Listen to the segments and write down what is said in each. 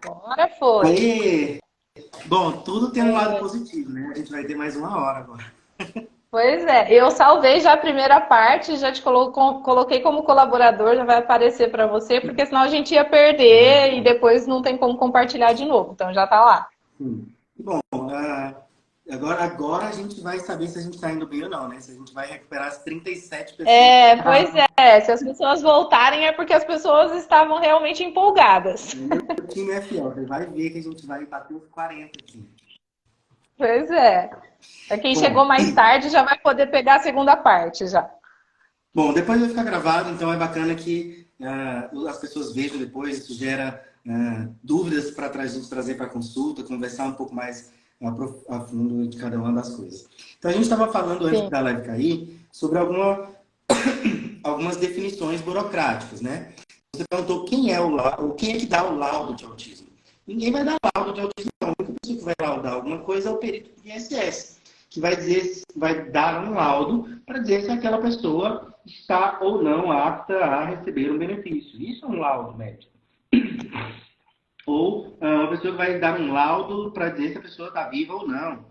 Agora foi. Aí, bom, tudo tem um lado positivo, né? A gente vai ter mais uma hora agora. Pois é, eu salvei já a primeira parte, já te coloquei como colaborador, já vai aparecer para você, porque senão a gente ia Ah, perder e bom. depois não tem como compartilhar de novo. Então já tá lá. Sim. Bom, agora a gente vai saber se a gente está indo bem ou não, né? Se a gente vai recuperar as 37 pessoas. É, pois é, se as pessoas voltarem é porque as pessoas estavam realmente empolgadas. Meu time é fiel, você vai ver que a gente vai bater os 40 aqui. Pois é. Para quem chegou Bom, mais tarde já vai poder pegar a segunda parte já. bom, depois vai ficar gravado, então é bacana que as pessoas vejam depois, isso gera dúvidas para a gente trazer para consulta, conversar um pouco mais a fundo de cada uma das coisas. Então a gente estava falando antes Sim. da live cair sobre algumas definições burocráticas, né? Você perguntou quem é quem é que dá o laudo de autismo. Ninguém vai dar laudo de autismo, não. A única pessoa que vai laudar alguma coisa é o perito do INSS, que vai dizer, vai dar um laudo para dizer se aquela pessoa está ou não apta a receber um benefício. Isso é um laudo médico. Ou uma pessoa que vai dar um laudo para dizer se a pessoa está viva ou não,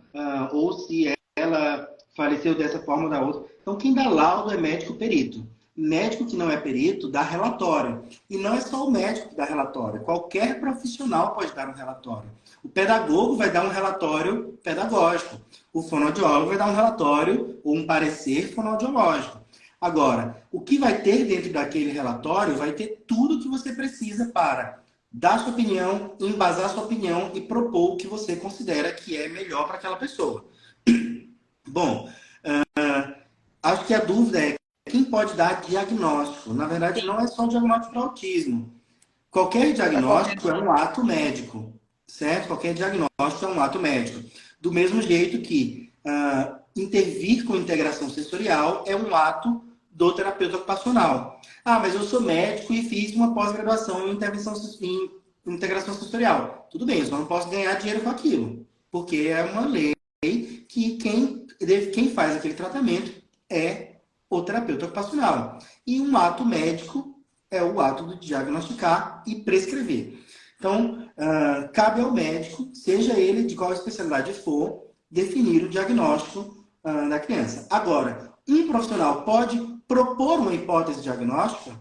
ou se ela faleceu dessa forma ou da outra. Então, quem dá laudo é médico perito. Médico que não é perito dá relatório. E não é só o médico que dá relatório. Qualquer profissional pode dar um relatório. O pedagogo vai dar um relatório pedagógico. O fonoaudiólogo vai dar um relatório ou um parecer fonoaudiológico. Agora, o que vai ter dentro daquele relatório vai ter tudo que você precisa para dar sua opinião, embasar sua opinião e propor o que você considera que é melhor para aquela pessoa. Bom, acho que a dúvida é quem pode dar diagnóstico. Na verdade, não é só um diagnóstico para autismo. Qualquer Para qualquer diagnóstico é um ato médico, certo? Qualquer diagnóstico é um ato médico. Do mesmo jeito que intervir com integração sensorial é um ato do terapeuta ocupacional. Ah, mas eu sou médico e fiz uma pós-graduação em integração sensorial. Tudo bem, eu só não posso ganhar dinheiro com aquilo, porque é uma lei que quem faz aquele tratamento é o terapeuta ocupacional. E um ato médico é o ato de diagnosticar e prescrever. Então, cabe ao médico, seja ele de qual especialidade for, definir o diagnóstico da criança. Agora, um profissional pode propor uma hipótese diagnóstica?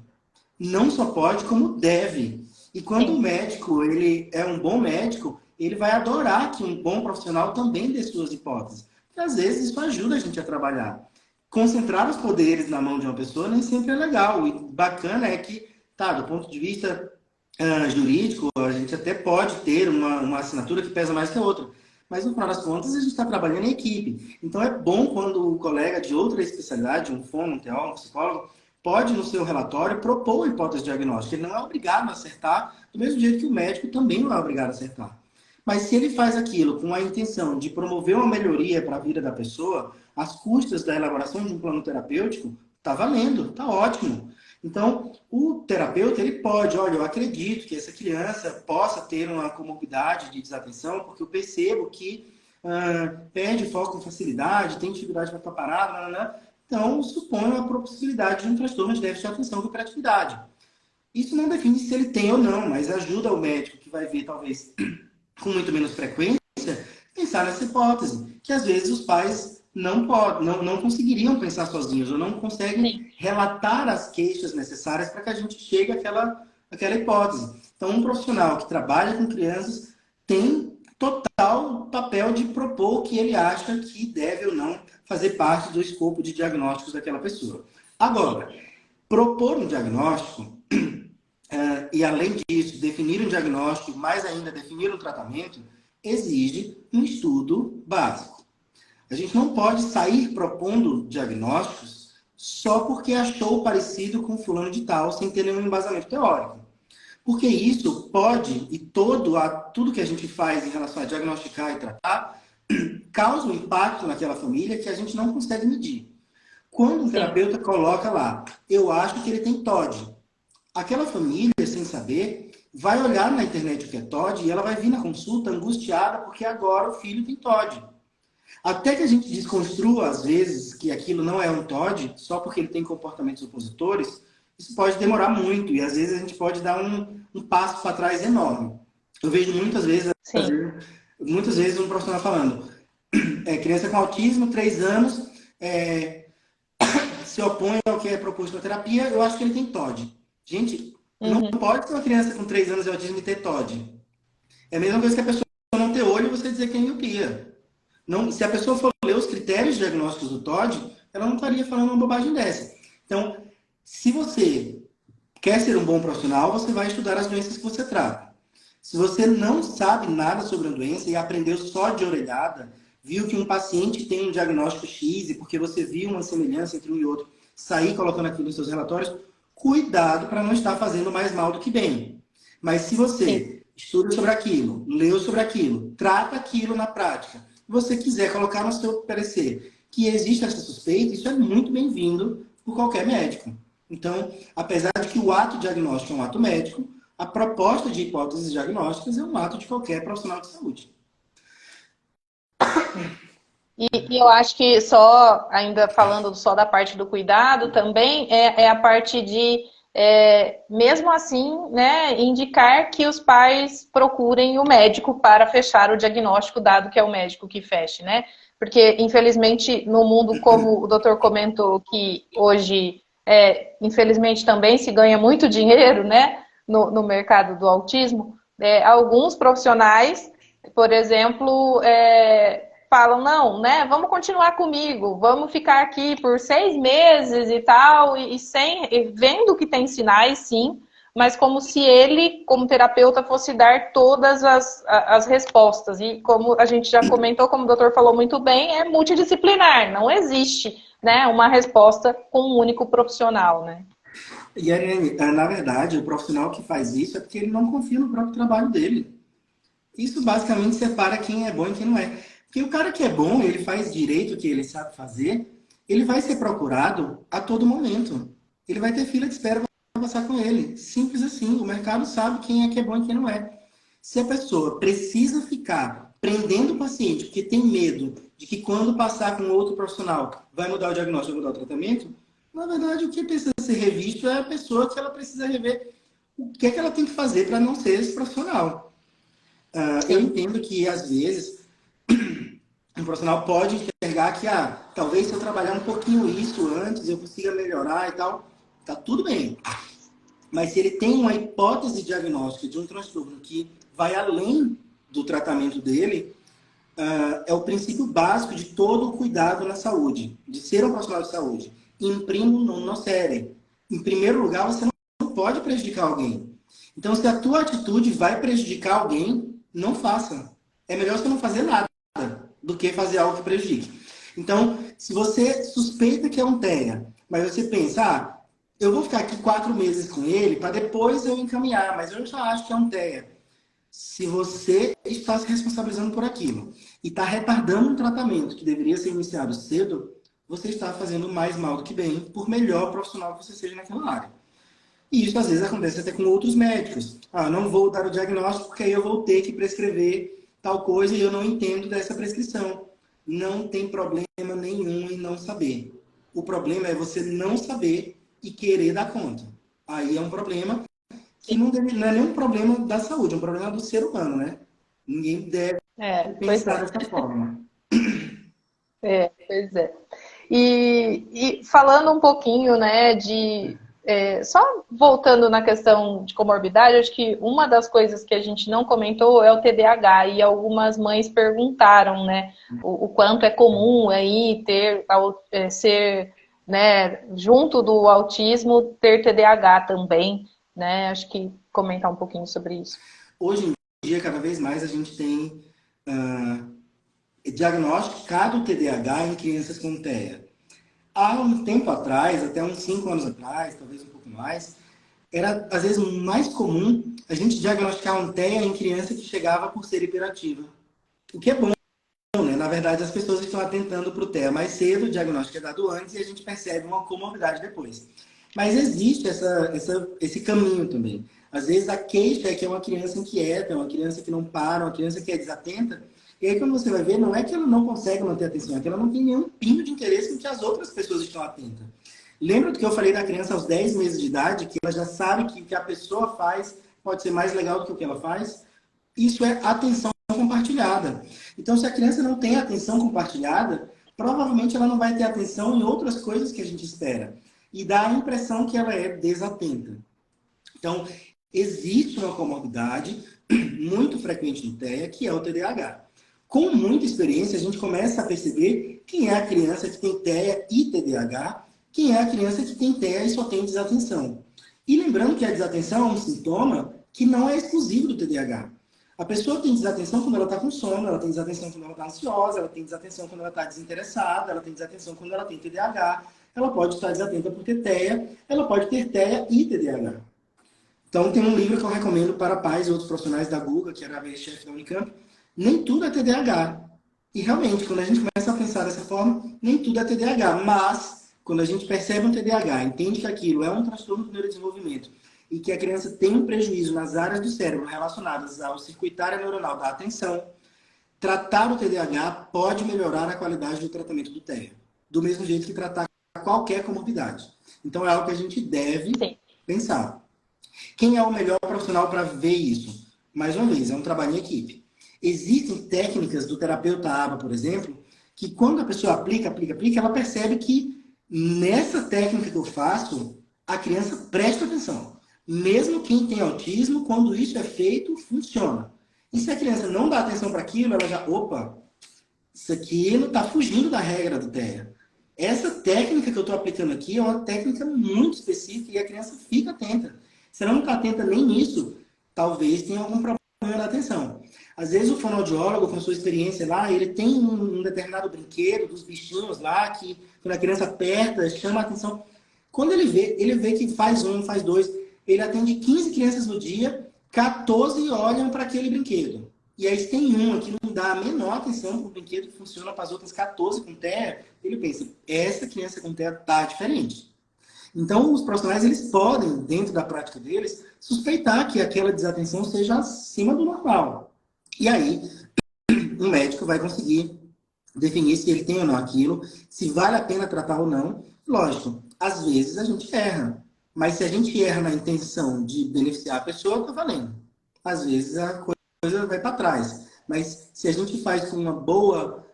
Não só pode, como deve. E quando o sim. médico ele é um bom médico, ele vai adorar que um bom profissional também dê suas hipóteses. Porque às vezes isso ajuda a gente a trabalhar. Concentrar os poderes na mão de uma pessoa nem sempre é legal. E bacana é que, tá, do ponto de vista jurídico, a gente até pode ter uma assinatura que pesa mais que a outra. Mas no final das contas, a gente está trabalhando em equipe. Então é bom quando o colega de outra especialidade, um fono, um teólogo, um psicólogo, pode, no seu relatório, propor a hipótese diagnóstica. Ele não é obrigado a acertar, do mesmo jeito que o médico também não é obrigado a acertar. Mas se ele faz aquilo com a intenção de promover uma melhoria para a vida da pessoa, às custas da elaboração de um plano terapêutico, está valendo, está ótimo. Então, o terapeuta, ele pode, olha, eu acredito que essa criança possa ter uma comorbidade de desatenção, porque eu percebo que perde foco com facilidade, tem dificuldade para ficar parado, né? Então, suponho a possibilidade de um transtorno de déficit de atenção com hiperatividade. Isso não define se ele tem ou não, mas ajuda o médico que vai ver, talvez, com muito menos frequência, pensar nessa hipótese, que às vezes os pais não conseguiriam pensar sozinhos, ou não Sim. conseguem relatar as queixas necessárias para que a gente chegue àquela hipótese. Então, um profissional que trabalha com crianças tem total papel de propor o que ele acha que deve ou não fazer parte do escopo de diagnósticos daquela pessoa. Agora, propor um diagnóstico e, além disso, definir um diagnóstico, mais ainda, definir um tratamento, exige um estudo básico. A gente não pode sair propondo diagnósticos só porque achou parecido com fulano de tal, sem ter nenhum embasamento teórico. Porque isso pode, e tudo que a gente faz em relação a diagnosticar e tratar, causa um impacto naquela família que a gente não consegue medir. Quando um Sim. terapeuta coloca lá, eu acho que ele tem TOD, aquela família, sem saber, vai olhar na internet o que é TOD e ela vai vir na consulta angustiada porque agora o filho tem TOD. Até que a gente desconstrua, às vezes, que aquilo não é um TOD, só porque ele tem comportamentos opositores, isso pode demorar muito e às vezes a gente pode dar um passo para trás enorme. Eu vejo Sim. muitas vezes um profissional falando, criança com autismo, 3 anos, se opõe ao que é proposto na terapia, eu acho que ele tem TOD. Gente, não Uhum. pode ser uma criança com 3 anos de autismo e ter TOD. É a mesma coisa que a pessoa não ter olho e você dizer que é miopia. Não, se a pessoa for ler os critérios diagnósticos do TOD, ela não estaria falando uma bobagem dessa. Então, se você quer ser um bom profissional, você vai estudar as doenças que você trata. Se você não sabe nada sobre a doença e aprendeu só de orelhada, viu que um paciente tem um diagnóstico X e porque você viu uma semelhança entre um e outro, sair colocando aquilo nos seus relatórios, cuidado para não estar fazendo mais mal do que bem. Mas se Sim. você estuda sobre aquilo, leu sobre aquilo, trata aquilo na prática, você quiser colocar no seu parecer que existe essa suspeita, isso é muito bem-vindo por qualquer médico. Então, apesar de que o ato diagnóstico é um ato médico, a proposta de hipóteses diagnósticas é um ato de qualquer profissional de saúde. E eu acho que só, ainda falando só da parte do cuidado, também é a parte de, mesmo assim, né, indicar que os pais procurem o médico para fechar o diagnóstico, dado que é o médico que feche, né? Porque, infelizmente, no mundo, como o doutor comentou, que hoje, infelizmente, também se ganha muito dinheiro, né, no mercado do autismo, alguns profissionais, por exemplo, falam, não, né, vamos continuar comigo, vamos ficar aqui por 6 meses e tal, e vendo que tem sinais, sim, mas como se ele, como terapeuta, fosse dar todas as respostas. E como a gente já comentou, como o doutor falou muito bem, é multidisciplinar, não existe, né, uma resposta com um único profissional, né? E, Ariane, na verdade, o profissional que faz isso é porque ele não confia no próprio trabalho dele. Isso basicamente separa quem é bom e quem não é. Porque o cara que é bom, ele faz direito o que ele sabe fazer, ele vai ser procurado a todo momento. Ele vai ter fila de espera para passar com ele. Simples assim. O mercado sabe quem é que é bom e quem não é. Se a pessoa precisa ficar prendendo o paciente porque tem medo de que quando passar com outro profissional vai mudar o diagnóstico, vai mudar o tratamento, na verdade o que precisa ser revisto é a pessoa que ela precisa rever o que é que ela tem que fazer para não ser esse profissional. Eu Sim. entendo que, às vezes, um profissional pode enxergar que, talvez se eu trabalhar um pouquinho isso antes, eu consiga melhorar e tal. Tá tudo bem. Mas se ele tem uma hipótese diagnóstica de um transtorno que vai além do tratamento dele, é o princípio básico de todo o cuidado na saúde, de ser um profissional de saúde. Imprima um no série. Em primeiro lugar, você não pode prejudicar alguém. Então, se a tua atitude vai prejudicar alguém, não faça. É melhor você não fazer nada do que fazer algo que prejudique. Então, se você suspeita que é um TEA, mas você pensa, eu vou ficar aqui 4 meses com ele para depois eu encaminhar, mas eu já acho que é um TEA. Se você está se responsabilizando por aquilo e está retardando um tratamento que deveria ser iniciado cedo, você está fazendo mais mal do que bem, por melhor profissional que você seja naquela área. E isso às vezes acontece até com outros médicos. Não vou dar o diagnóstico porque aí eu vou ter que prescrever tal coisa e eu não entendo dessa prescrição. Não tem problema nenhum em não saber. O problema é você não saber e querer dar conta. Aí é um problema que não é nenhum problema da saúde, é um problema do ser humano, né? Ninguém deve Pois pensar é. dessa forma. Pois é. E falando um pouquinho, né, só voltando na questão de comorbidade, acho que uma das coisas que a gente não comentou é o TDAH, e algumas mães perguntaram, né, o quanto é comum aí ser, né, junto do autismo, ter TDAH também, né, acho que comentar um pouquinho sobre isso. Hoje em dia, cada vez mais, a gente tem diagnosticado o TDAH em crianças com TEA. Há um tempo atrás, até uns 5 anos atrás, talvez um pouco mais, era às vezes mais comum a gente diagnosticar um TEA em criança que chegava por ser hiperativa. O que é bom, né? Na verdade, as pessoas estão atentando para o TEA mais cedo, o diagnóstico é dado antes e a gente percebe uma comorbidade depois. Mas existe esse caminho também. Às vezes a queixa é que é uma criança inquieta, uma criança que não para, uma criança que é desatenta, E aí, quando você vai ver, não é que ela não consegue manter a atenção, é que ela não tem nenhum pingo de interesse em que as outras pessoas estão atentas. Lembra do que eu falei da criança aos 10 meses de idade, que ela já sabe que o que a pessoa faz pode ser mais legal do que o que ela faz? Isso é atenção compartilhada. Então, se a criança não tem atenção compartilhada, provavelmente ela não vai ter atenção em outras coisas que a gente espera. E dá a impressão que ela é desatenta. Então, existe uma comorbidade muito frequente no TEA, que é o TDAH. Com muita experiência, a gente começa a perceber quem é a criança que tem TEA e TDAH, quem é a criança que tem TEA e só tem desatenção. E lembrando que a desatenção é um sintoma que não é exclusivo do TDAH. A pessoa tem desatenção quando ela está com sono, ela tem desatenção quando ela está ansiosa, ela tem desatenção quando ela está desinteressada, ela tem desatenção quando ela tem TDAH, ela pode estar desatenta por ter TEA, ela pode ter TEA e TDAH. Então, tem um livro que eu recomendo para pais e outros profissionais da Guga, que era a chefe da Unicamp. Nem tudo é TDAH. E realmente, quando a gente começa a pensar dessa forma, nem tudo é TDAH. Mas, quando a gente percebe um TDAH, entende que aquilo é um transtorno do neurodesenvolvimento e que a criança tem um prejuízo nas áreas do cérebro relacionadas ao circuitário neuronal da atenção, tratar o TDAH pode melhorar a qualidade do tratamento do TEA. Do mesmo jeito que tratar qualquer comorbidade. Então, é algo que a gente deve pensar. Quem é o melhor profissional para ver isso? Mais uma vez, é um trabalho em equipe. Existem técnicas do terapeuta ABA, por exemplo, que quando a pessoa aplica, ela percebe que nessa técnica que eu faço, a criança presta atenção. Mesmo quem tem autismo, quando isso é feito, funciona. E se a criança não dá atenção para aquilo, ela já, opa, isso aqui não está fugindo da regra do TEA. Essa técnica que eu estou aplicando aqui é uma técnica muito específica e a criança fica atenta. Se ela não está atenta nem nisso, talvez tenha algum problema na atenção. Às vezes o fonoaudiólogo, com sua experiência lá, ele tem um determinado brinquedo dos bichinhos lá, que quando a criança aperta, chama a atenção. Quando ele vê que faz um, faz dois, ele atende 15 crianças no dia, 14 olham para aquele brinquedo. E aí se tem uma que não dá a menor atenção para o brinquedo que funciona para as outras 14 com TEA, ele pensa, essa criança com TEA está diferente. Então, os profissionais, eles podem, dentro da prática deles, suspeitar que aquela desatenção seja acima do normal. E aí, um médico vai conseguir definir se ele tem ou não aquilo, se vale a pena tratar ou não. Lógico, às vezes a gente erra. Mas se a gente erra na intenção de beneficiar a pessoa, tá valendo. Às vezes a coisa vai para trás. Mas se a gente faz com uma boa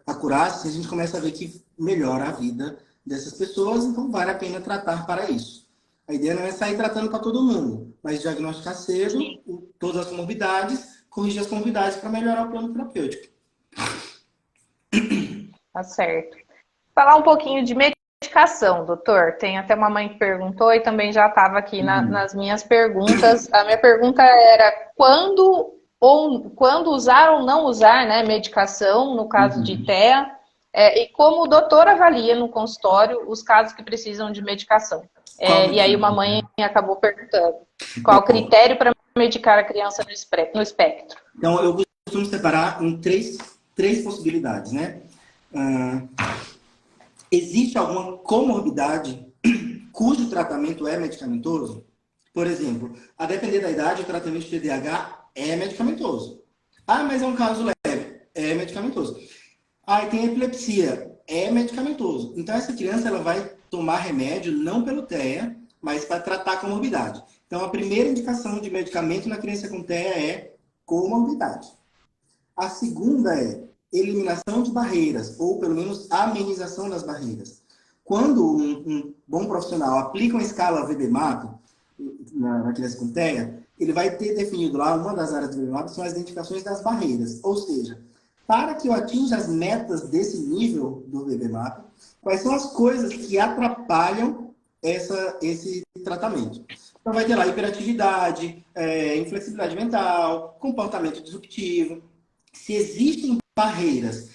acurácia, a gente começa a ver que melhora a vida dessas pessoas, então vale a pena tratar para isso. A ideia não é sair tratando para todo mundo, mas diagnosticar cedo todas as comorbidades, corrigir as comorbidades para melhorar o plano terapêutico. Tá certo. Falar um pouquinho de medicação, doutor. Tem até uma mãe que perguntou e também já estava aqui nas minhas perguntas. A minha pergunta era quando usar ou não usar, né, medicação, no caso de TEA, e como o doutor avalia no consultório os casos que precisam de medicação. E aí uma mãe acabou perguntando qual o critério para medicar a criança no espectro. Então, eu costumo separar em três possibilidades, né? Existe alguma comorbidade cujo tratamento é medicamentoso? Por exemplo, a depender da idade, o tratamento de TDAH é medicamentoso. Ah, mas é um caso leve. É medicamentoso. Ah, e tem epilepsia. É medicamentoso. Então, essa criança ela vai tomar remédio não pelo TEA, mas para tratar a comorbidade. Então, a primeira indicação de medicamento na criança com TEA é comorbidade. A segunda é eliminação de barreiras, ou pelo menos amenização das barreiras. Quando um bom profissional aplica uma escala VB-MAP na criança com TEA, ele vai ter definido lá, uma das áreas do VB-MAP são as identificações das barreiras. Ou seja, para que eu atinja as metas desse nível do VB-MAP, quais são as coisas que atrapalham esse tratamento. Então vai ter lá hiperatividade, inflexibilidade mental, comportamento disruptivo. Se existem barreiras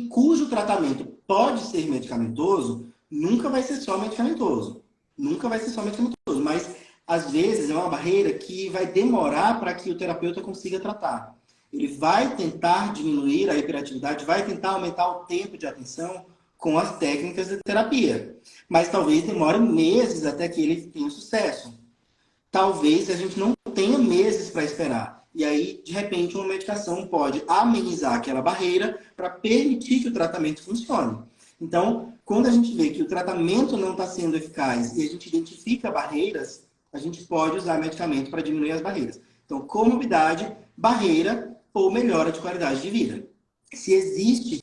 cujo tratamento pode ser medicamentoso, nunca vai ser só medicamentoso. Nunca vai ser só medicamentoso, mas às vezes é uma barreira que vai demorar para que o terapeuta consiga tratar. Ele vai tentar diminuir a hiperatividade, vai tentar aumentar o tempo de atenção com as técnicas de terapia. Mas talvez demore meses até que ele tenha sucesso. Talvez a gente não tenha meses para esperar. E aí, de repente, uma medicação pode amenizar aquela barreira para permitir que o tratamento funcione. Então, quando a gente vê que o tratamento não está sendo eficaz e a gente identifica barreiras, a gente pode usar medicamento para diminuir as barreiras. Então, comorbidade, barreira ou melhora de qualidade de vida. Se existe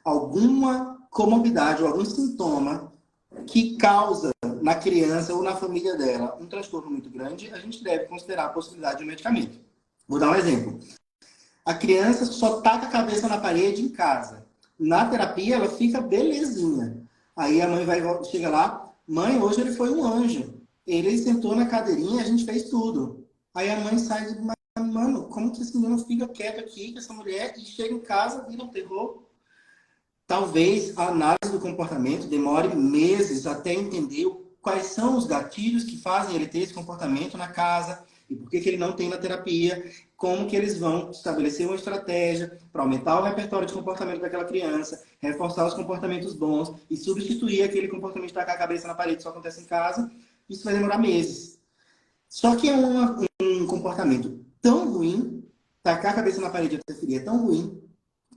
alguma comorbidade ou algum sintoma que causa na criança ou na família dela um transtorno muito grande, a gente deve considerar a possibilidade de um medicamento. Vou dar um exemplo. A criança só taca a cabeça na parede em casa. Na terapia, ela fica belezinha. Aí a mãe chega lá, mãe, hoje ele foi um anjo. Ele sentou na cadeirinha e a gente fez tudo. Aí a mãe sai e diz, mano, como que esse menino fica quieto aqui, que essa mulher, e chega em casa, vira um terror? Talvez a análise do comportamento demore meses até entender quais são os gatilhos que fazem ele ter esse comportamento na casa e por que ele não tem na terapia, como que eles vão estabelecer uma estratégia para aumentar o repertório de comportamento daquela criança, reforçar os comportamentos bons e substituir aquele comportamento de tacar a cabeça na parede que só acontece em casa. Isso vai demorar meses. Só que é um comportamento tão ruim, tacar a cabeça na parede é tão ruim,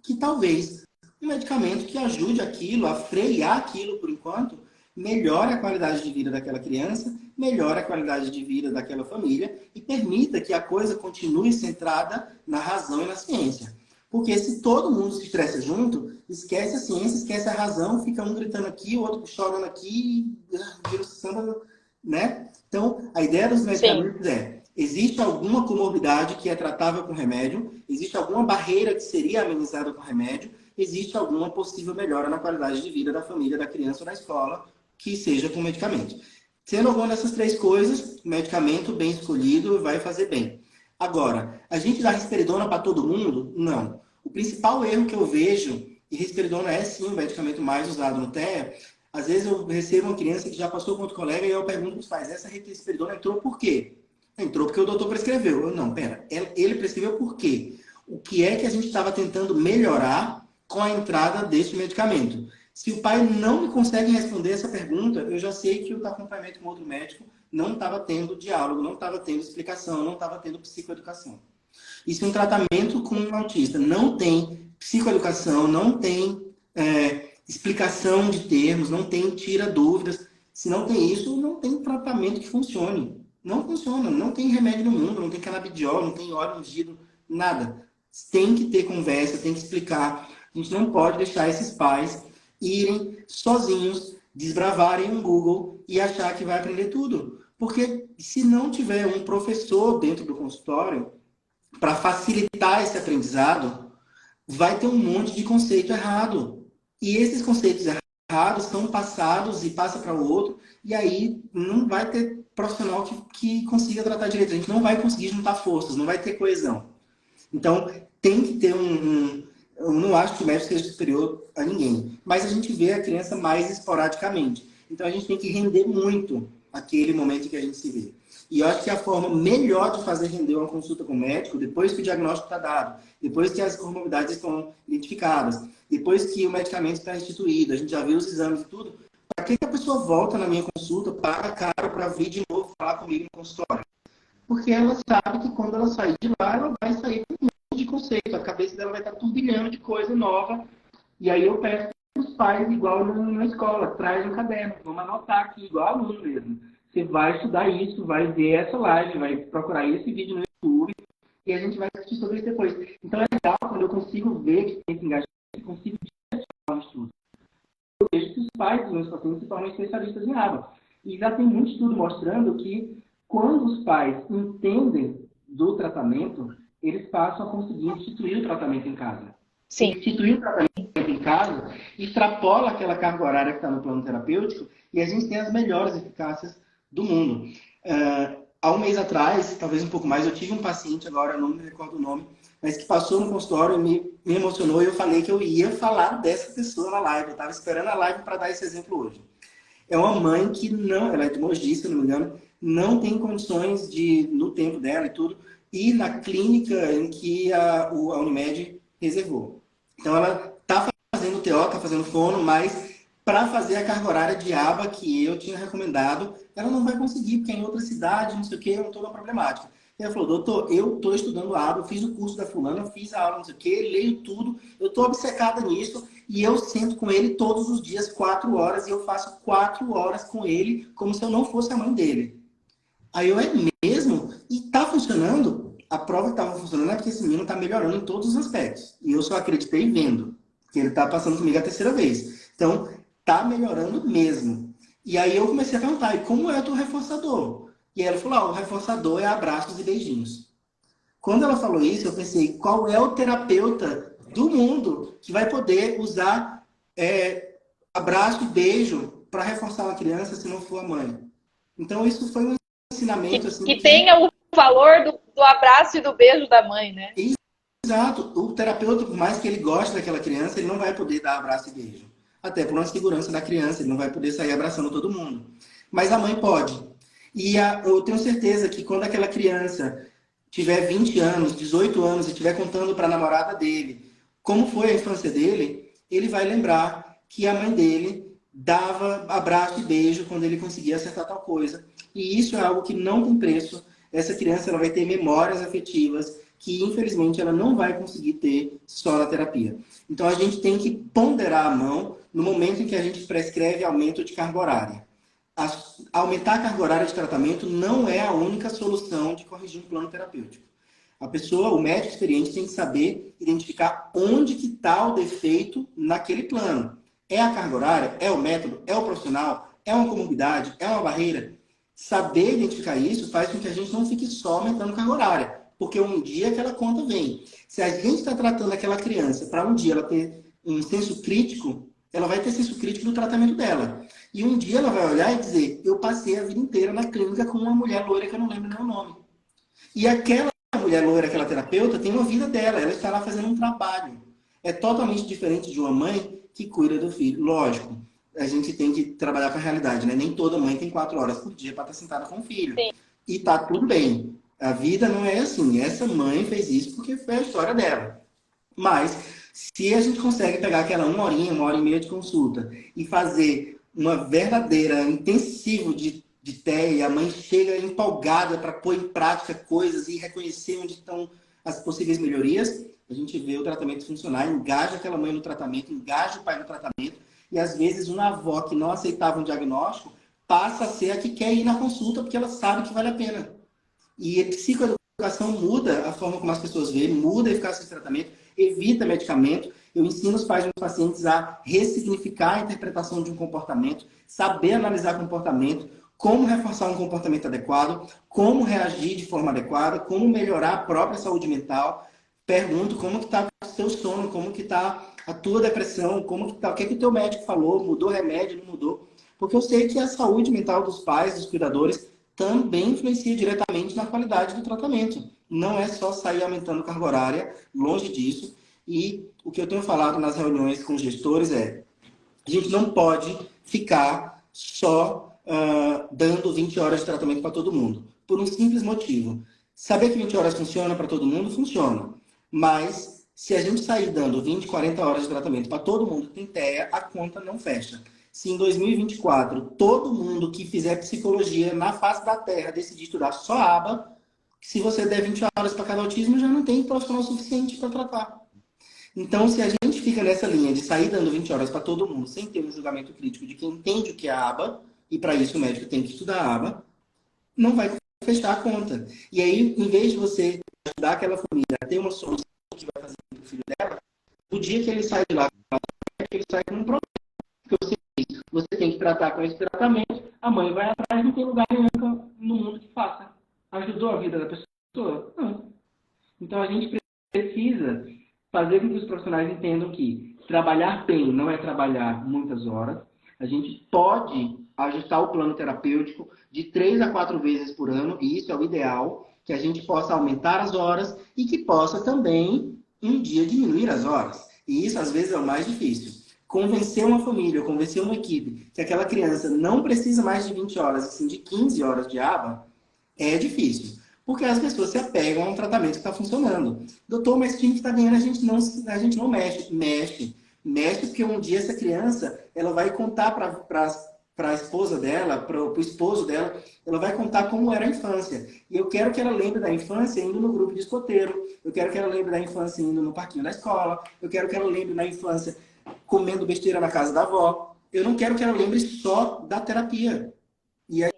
que talvez um medicamento que ajude aquilo, a frear aquilo por enquanto, melhore a qualidade de vida daquela criança, melhore a qualidade de vida daquela família e permita que a coisa continue centrada na razão e na ciência. Porque se todo mundo se estressa junto, esquece a ciência, esquece a razão, fica um gritando aqui, o outro chorando aqui, vira o samba, né? Então, a ideia dos medicamentos existe alguma comorbidade que é tratável com remédio, existe alguma barreira que seria amenizada com remédio, existe alguma possível melhora na qualidade de vida da família, da criança ou da escola, que seja com medicamento. Sendo alguma dessas três coisas, medicamento bem escolhido vai fazer bem. Agora, a gente dá risperidona para todo mundo? Não. O principal erro que eu vejo, e risperidona é sim o medicamento mais usado no TEA, às vezes eu recebo uma criança que já passou com outro colega e eu pergunto para os pais, essa risperidona entrou por quê? Entrou porque o doutor prescreveu. Não, pera, ele prescreveu por quê? O que é que a gente estava tentando melhorar com a entrada deste medicamento? Se o pai não me consegue responder essa pergunta, eu já sei que o acompanhamento com outro médico não estava tendo diálogo, não estava tendo explicação, não estava tendo psicoeducação. E se um tratamento com um autista não tem psicoeducação, não tem explicação de termos, não tem tira dúvidas, se não tem isso, não tem tratamento que funcione. Não funciona, não tem remédio no mundo, não tem canabidiol, não tem óleo ungido, nada. Tem que ter conversa, tem que explicar. A gente não pode deixar esses pais irem sozinhos, desbravarem um Google e achar que vai aprender tudo. Porque se não tiver um professor dentro do consultório para facilitar esse aprendizado, vai ter um monte de conceito errado. E esses conceitos errados são passados e passa para o outro, e aí não vai ter profissional que consiga tratar direito. A gente não vai conseguir juntar forças, não vai ter coesão. Então, tem que ter eu não acho que o médico seja superior a ninguém, mas a gente vê a criança mais esporadicamente. Então, a gente tem que render muito aquele momento que a gente se vê. E eu acho que a forma melhor de fazer render uma consulta com o médico, depois que o diagnóstico está dado, depois que as comorbidades estão identificadas, depois que o medicamento está instituído, a gente já viu os exames e tudo, para que a pessoa volta na minha consulta, paga caro para vir de novo falar comigo no consultório? Porque ela sabe que quando ela sair de lá, ela vai sair com um monte de conceito, a cabeça dela vai estar turbilhando de coisa nova. E aí eu peço para os pais, igual na escola, traz um caderno, vamos anotar aqui, igual aluno mesmo. Você vai estudar isso, vai ver essa live, vai procurar esse vídeo no YouTube e a gente vai discutir sobre isso depois. Então é legal quando eu consigo ver que tem que engajar, eu consigo direcionar o estudo. Eu vejo que os pais dos meus pacientes se tornam especialistas em aba. E já tem muito estudo mostrando que quando os pais entendem do tratamento, eles passam a conseguir instituir o tratamento em casa. Sim. Instituir o tratamento em casa extrapola aquela carga horária que está no plano terapêutico e a gente tem as melhores eficácias do mundo. Há um mês atrás, talvez um pouco mais, eu tive um paciente, agora eu não me recordo o nome, mas que passou no consultório e me emocionou e eu falei que eu ia falar dessa pessoa na live. Eu estava esperando a live para dar esse exemplo hoje. É uma mãe que não, ela é de Mogi, se não me engano, não tem condições de, no tempo dela e tudo, ir na clínica em que a Unimed reservou. Então ela está fazendo TO, está fazendo fono, mas para fazer a carga horária de aba que eu tinha recomendado, ela não vai conseguir, porque é em outra cidade, não sei o que, é toda uma problemática. E ela falou, doutor, eu estou estudando a aba, eu fiz o curso da fulana, fiz a aula, não sei o quê, leio tudo, eu estou obcecada nisso e eu sento com ele todos os dias 4 horas e eu faço 4 horas com ele como se eu não fosse a mãe dele. Aí eu, é mesmo? E tá funcionando? A prova que estava funcionando é porque esse menino está melhorando em todos os aspectos. E eu só acreditei vendo, que ele está passando comigo a terceira vez. Então, tá melhorando mesmo. E aí eu comecei a perguntar, e como é o teu reforçador? E ela falou, o reforçador é abraços e beijinhos. Quando ela falou isso, eu pensei, qual é o terapeuta do mundo que vai poder usar abraço e beijo para reforçar uma criança se não for a mãe? Então, isso foi um ensinamento assim Que tenha o valor do abraço e do beijo da mãe, né? Exato. O terapeuta, por mais que ele goste daquela criança, ele não vai poder dar abraço e beijo. Até por uma segurança da criança, ele não vai poder sair abraçando todo mundo. Mas a mãe pode. E eu tenho certeza que quando aquela criança tiver 20 anos, 18 anos e estiver contando para a namorada dele como foi a infância dele, ele vai lembrar que a mãe dele dava abraço e beijo quando ele conseguia acertar tal coisa. E isso é algo que não tem preço. Essa criança ela vai ter memórias afetivas que, infelizmente, ela não vai conseguir ter só na terapia. Então, a gente tem que ponderar a mão no momento em que a gente prescreve aumento de carga horária. Aumentar a carga horária de tratamento não é a única solução de corrigir um plano terapêutico. A pessoa, o médico experiente, tem que saber identificar onde que está o defeito naquele plano. É a carga horária? É o método? É o profissional? É uma comorbidade? É uma barreira? Saber identificar isso faz com que a gente não fique só aumentando carga horária, porque um dia aquela conta vem. Se a gente está tratando aquela criança para um dia ela ter um senso crítico, ela vai ter senso crítico do tratamento dela. E um dia ela vai olhar e dizer, eu passei a vida inteira na clínica com uma mulher loira que eu não lembro meu nome. E aquela mulher loira, aquela terapeuta, tem uma vida dela, ela está lá fazendo um trabalho. É totalmente diferente de uma mãe que cuida do filho. Lógico, a gente tem que trabalhar com a realidade, né? Nem toda mãe tem 4 horas por dia para estar sentada com o filho. Sim. E tá tudo bem. A vida não é assim. Essa mãe fez isso porque foi a história dela. Mas, se a gente consegue pegar aquela 1 horinha, 1 hora e meia de consulta e fazer uma verdadeira intensivo de TEA, e a mãe chega empolgada para pôr em prática coisas e reconhecer onde estão as possíveis melhorias, a gente vê o tratamento funcionar, engaja aquela mãe no tratamento, engaja o pai no tratamento, e às vezes uma avó que não aceitava um diagnóstico passa a ser a que quer ir na consulta porque ela sabe que vale a pena. E a psicoeducação muda a forma como as pessoas veem, muda a eficácia do tratamento, evita medicamento. Eu ensino os pais dos pacientes a ressignificar a interpretação de um comportamento, saber analisar comportamento, como reforçar um comportamento adequado, como reagir de forma adequada, como melhorar a própria saúde mental. Pergunto como que está o seu sono, como que está a tua depressão, como que tá, o que o teu médico falou, mudou remédio, não mudou? Porque eu sei que a saúde mental dos pais, dos cuidadores, também influencia diretamente na qualidade do tratamento. Não é só sair aumentando carga horária, longe disso. E o que eu tenho falado nas reuniões com os gestores é, a gente não pode ficar só dando 20 horas de tratamento para todo mundo. Por um simples motivo. Saber que 20 horas funciona para todo mundo, funciona. Mas, se a gente sair dando 20, 40 horas de tratamento para todo mundo que tem TEA, a conta não fecha. Se em 2024 todo mundo que fizer psicologia na face da Terra decidir estudar só aba, se você der 20 horas para cada autismo, já não tem profissional suficiente para tratar. Então, se a gente fica nessa linha de sair dando 20 horas para todo mundo, sem ter um julgamento crítico de quem entende o que é a aba, e para isso o médico tem que estudar a aba, não vai fechar a conta. E aí, em vez de você ajudar aquela família a ter uma solução que vai fazer para o filho dela, o dia que ele sai de lá, ele sai com um problema. Porque você tem que tratar com esse tratamento, a mãe vai atrás, não tem lugar nenhum no mundo que faça. Ajudou a vida da pessoa? Não. Então a gente precisa fazer com que os profissionais entendam que trabalhar bem não é trabalhar muitas horas. A gente pode ajustar o plano terapêutico de 3 a 4 vezes por ano, e isso é o ideal, que a gente possa aumentar as horas e que possa também, um dia, diminuir as horas. E isso, às vezes, é o mais difícil. Convencer uma família, convencer uma equipe que aquela criança não precisa mais de 20 horas, assim, de 15 horas de aba, é difícil. Porque as pessoas se apegam a um tratamento que está funcionando. Doutor, mas quem que está ganhando, a gente não mexe. Mexe porque um dia essa criança ela vai contar para para a esposa dela, para o esposo dela, ela vai contar como era a infância. E eu quero que ela lembre da infância indo no grupo de escoteiro, eu quero que ela lembre da infância indo no parquinho da escola, eu quero que ela lembre da infância comendo besteira na casa da avó. Eu não quero que ela lembre só da terapia. E a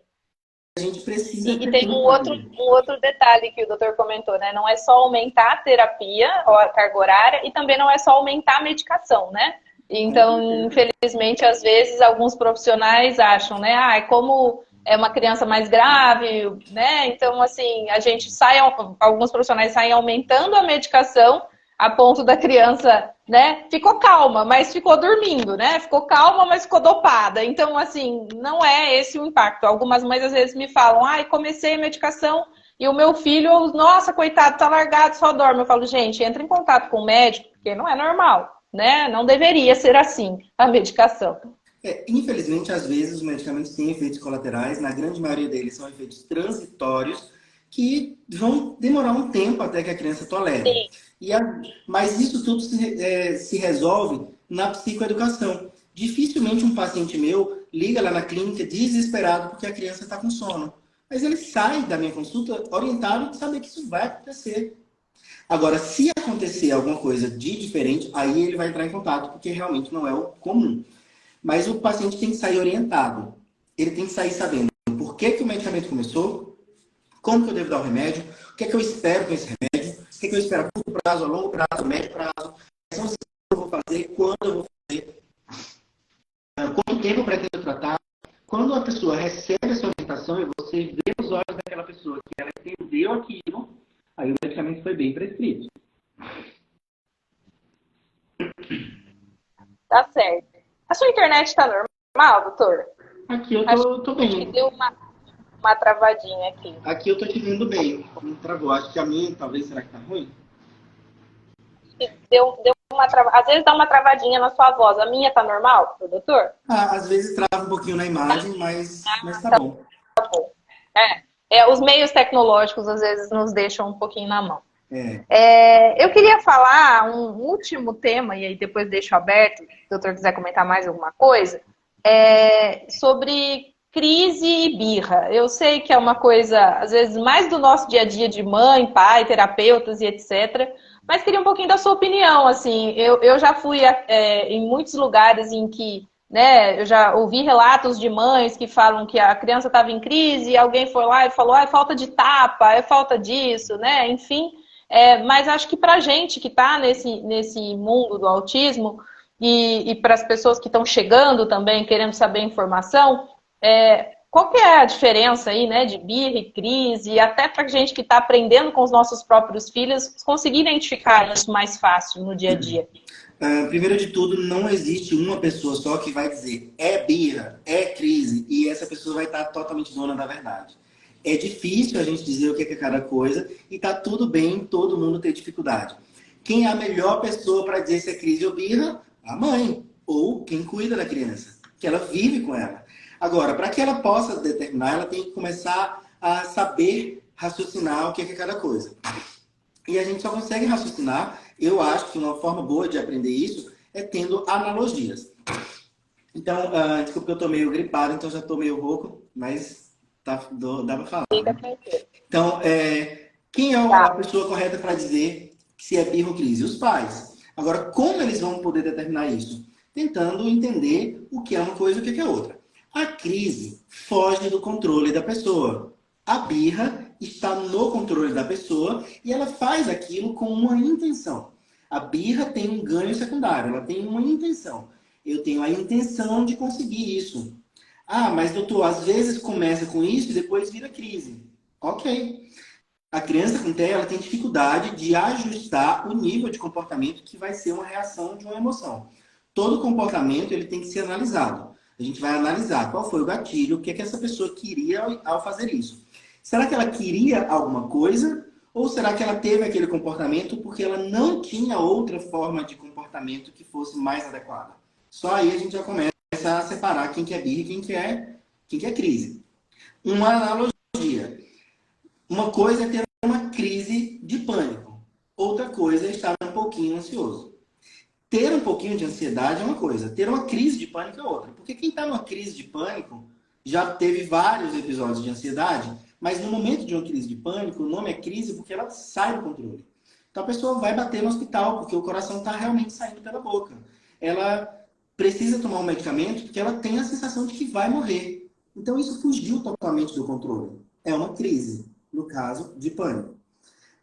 gente precisa E ter tem tempo para viver. um outro detalhe que o doutor comentou, né? Não é só aumentar a terapia, a carga horária, e também não é só aumentar a medicação, né? Com Então, certeza. infelizmente, às vezes, alguns profissionais acham, né? Ah, como é uma criança mais grave, né? Então, assim, a gente sai, alguns profissionais saem aumentando a medicação a ponto da criança, né? Ficou calma, mas ficou dormindo, né? Ficou calma, mas ficou dopada. Então, assim, não é esse o impacto. Algumas mães às vezes me falam, ai, comecei a medicação e o meu filho, nossa, coitado, tá largado, só dorme. Eu falo, gente, entra em contato com o médico, porque não é normal, né? Não deveria ser assim a medicação. Infelizmente, às vezes, os medicamentos têm efeitos colaterais, na grande maioria deles são efeitos transitórios, que vão demorar um tempo até que a criança tolere. Sim, Mas isso tudo se resolve na psicoeducação. Dificilmente um paciente meu liga lá na clínica desesperado porque a criança está com sono. Mas ele sai da minha consulta orientado de saber que isso vai acontecer. Agora, se acontecer alguma coisa de diferente, aí ele vai entrar em contato, porque realmente não é o comum. Mas o paciente tem que sair orientado. Ele tem que sair sabendo por que o medicamento começou, como que eu devo dar o remédio, o que é que eu espero com esse remédio, o que é que eu espero a curto prazo, a longo prazo, a médio prazo, quais são os que eu vou fazer, quando eu vou fazer, quanto tempo eu pretendo tratar. Quando a pessoa recebe essa orientação e você vê os olhos daquela pessoa que ela entendeu aquilo, aí o medicamento foi bem prescrito. tá certo. A sua internet tá normal, doutor? Aqui eu Acho tô que bem. deu uma travadinha aqui. Aqui eu tô te vendo bem. Não travou. Acho que a minha, talvez, será que tá ruim? Deu uma às vezes dá uma travadinha na sua voz. A minha tá normal, pro doutor? Ah, às vezes trava um pouquinho na imagem, mas tá bom. Tá bom. Os meios tecnológicos às vezes nos deixam um pouquinho na mão. É. Eu queria falar um último tema, e aí depois deixo aberto, se o doutor quiser comentar mais alguma coisa, sobre crise e birra. Eu sei que é uma coisa, às vezes, mais do nosso dia a dia de mãe, pai, terapeutas e etc. Mas queria um pouquinho da sua opinião, assim. Eu já fui em muitos lugares em que, né, eu já ouvi relatos de mães que falam que a criança estava em crise e alguém foi lá e falou, ah, é falta de tapa, é falta disso, né? Enfim. Mas acho que para a gente que está nesse mundo do autismo e para as pessoas que estão chegando também, querendo saber informação, qual que é a diferença aí, né, de birra e crise, e até para a gente que está aprendendo com os nossos próprios filhos, conseguir identificar isso mais fácil no dia a dia? Primeiro de tudo, não existe uma pessoa só que vai dizer é birra, é crise, e essa pessoa vai estar totalmente dona da verdade. É difícil a gente dizer o que é cada coisa, e tá tudo bem todo mundo ter dificuldade. Quem é a melhor pessoa para dizer se é crise ou birra? A mãe, ou quem cuida da criança, que ela vive com ela. Agora, para que ela possa determinar, ela tem que começar a saber raciocinar o que é cada coisa. E a gente só consegue raciocinar, eu acho que uma forma boa de aprender isso é tendo analogias. Então, desculpa que eu tô meio gripado, então já tô meio rouco, mas dá pra falar, Fica né? tranquilo. Então, quem é a Tá. pessoa correta para dizer se é birra ou crise? Os pais. Agora, como eles vão poder determinar isso? Tentando entender o que é uma coisa e o que é outra. A crise foge do controle da pessoa. A birra está no controle da pessoa e ela faz aquilo com uma intenção. A birra tem um ganho secundário, ela tem uma intenção. Eu tenho a intenção de conseguir isso. Ah, mas doutor, às vezes começa com isso e depois vira crise. Ok. A criança com TEA ela tem dificuldade de ajustar o nível de comportamento que vai ser uma reação de uma emoção. Todo comportamento ele tem que ser analisado. A gente vai analisar qual foi o gatilho, o que é que essa pessoa queria ao fazer isso. Será que ela queria alguma coisa? Ou será que ela teve aquele comportamento porque ela não tinha outra forma de comportamento que fosse mais adequada? Só aí a gente já começa a separar quem que é birra e quem que é crise. Uma analogia. Uma coisa é ter uma crise de pânico. Outra coisa é estar um pouquinho ansioso. ter um pouquinho de ansiedade é uma coisa, ter uma crise de pânico é outra. Porque quem está numa crise de pânico já teve vários episódios de ansiedade, mas no momento de uma crise de pânico, o nome é crise porque ela sai do controle. Então a pessoa vai bater no hospital porque o coração está realmente saindo pela boca. Ela precisa tomar um medicamento porque ela tem a sensação de que vai morrer. Então isso fugiu totalmente do controle. É uma crise, no caso de pânico.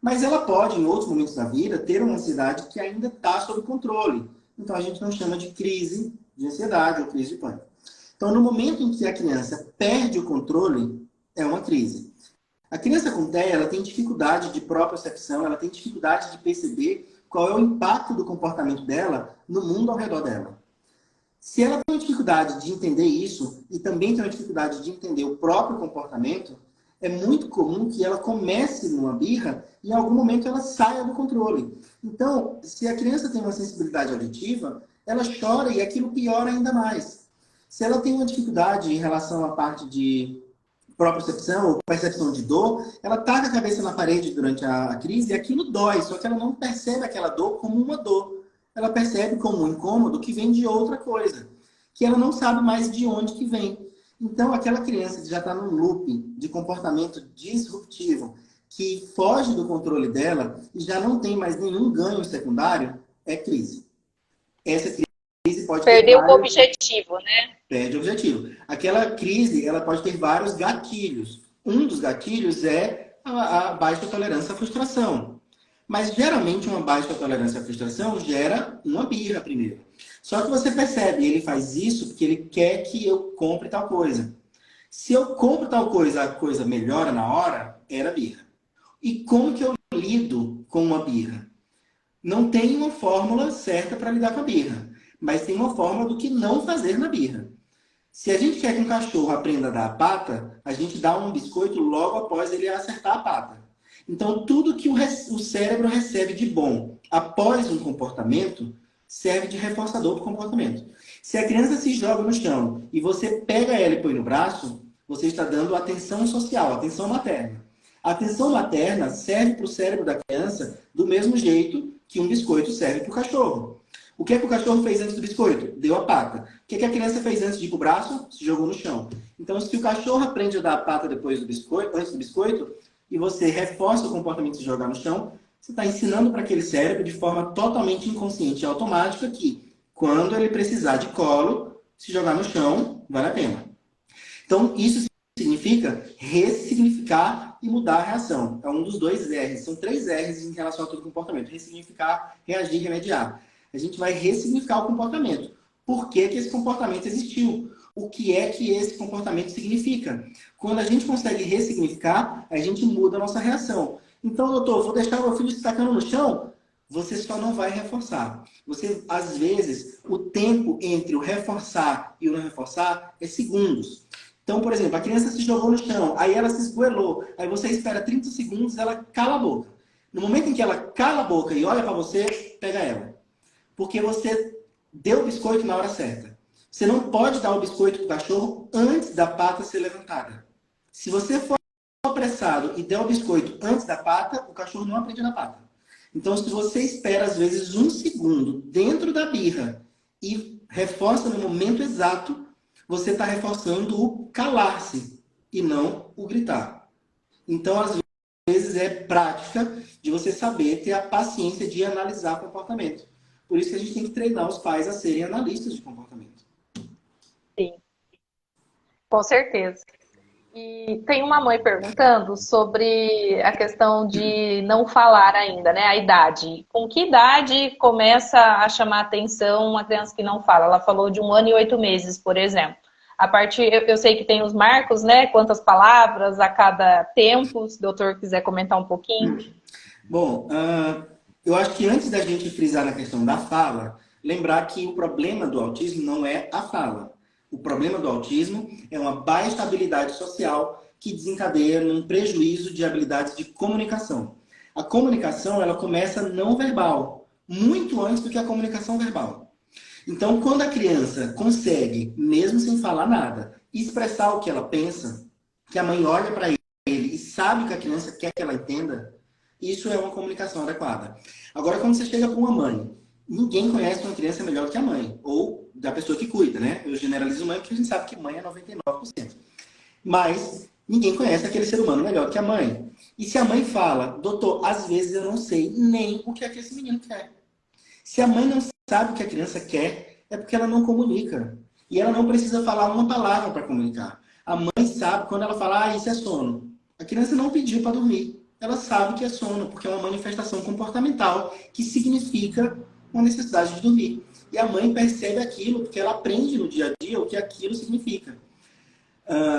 Mas ela pode, em outros momentos da vida, ter uma ansiedade que ainda está sob controle. Então a gente não chama de crise de ansiedade ou crise de pânico. Então, no momento em que a criança perde o controle, é uma crise. A criança com TEA, ela tem dificuldade de propriocepção, ela tem dificuldade de perceber qual é o impacto do comportamento dela no mundo ao redor dela. Se ela tem dificuldade de entender isso e também tem uma dificuldade de entender o próprio comportamento, é muito comum que ela comece numa birra e em algum momento ela saia do controle. Então, se a criança tem uma sensibilidade auditiva, ela chora e aquilo piora ainda mais. Se ela tem uma dificuldade em relação à parte de propriocepção ou percepção de dor, ela taca a cabeça na parede durante a crise e aquilo dói, só que ela não percebe aquela dor como uma dor. Ela percebe como um incômodo que vem de outra coisa, que ela não sabe mais de onde que vem. Então, aquela criança que já está num loop de comportamento disruptivo, que foge do controle dela e já não tem mais nenhum ganho secundário, é crise. Essa crise pode ter Perdeu o vários... objetivo, né? Perde o objetivo. Aquela crise, ela pode ter vários gatilhos. Um dos gatilhos é a baixa tolerância à frustração. Mas, geralmente, uma baixa tolerância à frustração gera uma birra primeiro. Só que você percebe, ele faz isso porque ele quer que eu compre tal coisa. Se eu compro tal coisa, a coisa melhora na hora, era birra. E como que eu lido com uma birra? Não tem uma fórmula certa para lidar com a birra, mas tem uma fórmula do que não fazer na birra. Se a gente quer que um cachorro aprenda a dar a pata, a gente dá um biscoito logo após ele acertar a pata. Então, tudo que o cérebro recebe de bom após um comportamento serve de reforçador para o comportamento. Se a criança se joga no chão e você pega ela e põe no braço, você está dando atenção social, atenção materna. A atenção materna serve para o cérebro da criança do mesmo jeito que um biscoito serve para o cachorro. O que é que o cachorro fez antes do biscoito? Deu a pata. O que é que a criança fez antes de ir para o braço? Se jogou no chão. Então, se o cachorro aprende a dar a pata depois do biscoito, antes do biscoito, e você reforça o comportamento de se jogar no chão, você está ensinando para aquele cérebro de forma totalmente inconsciente e automática que, quando ele precisar de colo, se jogar no chão, vale a pena. Então, isso significa ressignificar e mudar a reação. É um dos dois R's. São 3 R's em relação a todo comportamento. Ressignificar, reagir, remediar. A gente vai ressignificar o comportamento. Por que que esse comportamento existiu? O que é que esse comportamento significa? Quando a gente consegue ressignificar, a gente muda a nossa reação. Então, doutor, vou deixar o meu filho se tacando no chão? Você só não vai reforçar. Você, às vezes, o tempo entre o reforçar e o não reforçar é segundos. Então, por exemplo, a criança se jogou no chão, aí ela se esgoelou, aí você espera 30 segundos, ela cala a boca. No momento em que ela cala a boca e olha para você, pega ela. Porque você deu o biscoito na hora certa. Você não pode dar o biscoito para o cachorro antes da pata ser levantada. Se você for apressado e der o biscoito antes da pata, o cachorro não aprende na pata. Então, se você espera, às vezes, 1 segundo dentro da birra e reforça no momento exato, você está reforçando o calar-se e não o gritar. Então, às vezes, é prática de você saber ter a paciência de analisar o comportamento. Por isso que a gente tem que treinar os pais a serem analistas de comportamento. Sim, com certeza. E tem uma mãe perguntando sobre a questão de não falar ainda, né? A idade. Com que idade começa a chamar atenção uma criança que não fala? Ela falou de 1 ano e 8 meses, por exemplo. A partir, eu sei que tem os marcos, né? Quantas palavras a cada tempo, se o doutor quiser comentar um pouquinho. Bom, eu acho que antes da gente frisar na questão da fala, lembrar que o problema do autismo não é a fala. O problema do autismo é uma baixa habilidade social que desencadeia num prejuízo de habilidades de comunicação. A comunicação, ela começa não verbal, muito antes do que a comunicação verbal. Então, quando a criança consegue, mesmo sem falar nada, expressar o que ela pensa, que a mãe olha para ele e sabe o que a criança quer que ela entenda, isso é uma comunicação adequada. Agora, quando você chega para uma mãe Ninguém conhece uma criança melhor do que a mãe, ou da pessoa que cuida, né? Eu generalizo mãe porque a gente sabe que mãe é 99%. Mas ninguém conhece aquele ser humano melhor do que a mãe. E se a mãe fala, doutor, às vezes eu não sei nem o que é que esse menino quer. Se a mãe não sabe o que a criança quer, é porque ela não comunica. E ela não precisa falar uma palavra para comunicar. A mãe sabe quando ela fala, isso é sono. A criança não pediu para dormir. Ela sabe que é sono, porque é uma manifestação comportamental que significa uma necessidade de dormir. E a mãe percebe aquilo porque ela aprende no dia a dia o que aquilo significa.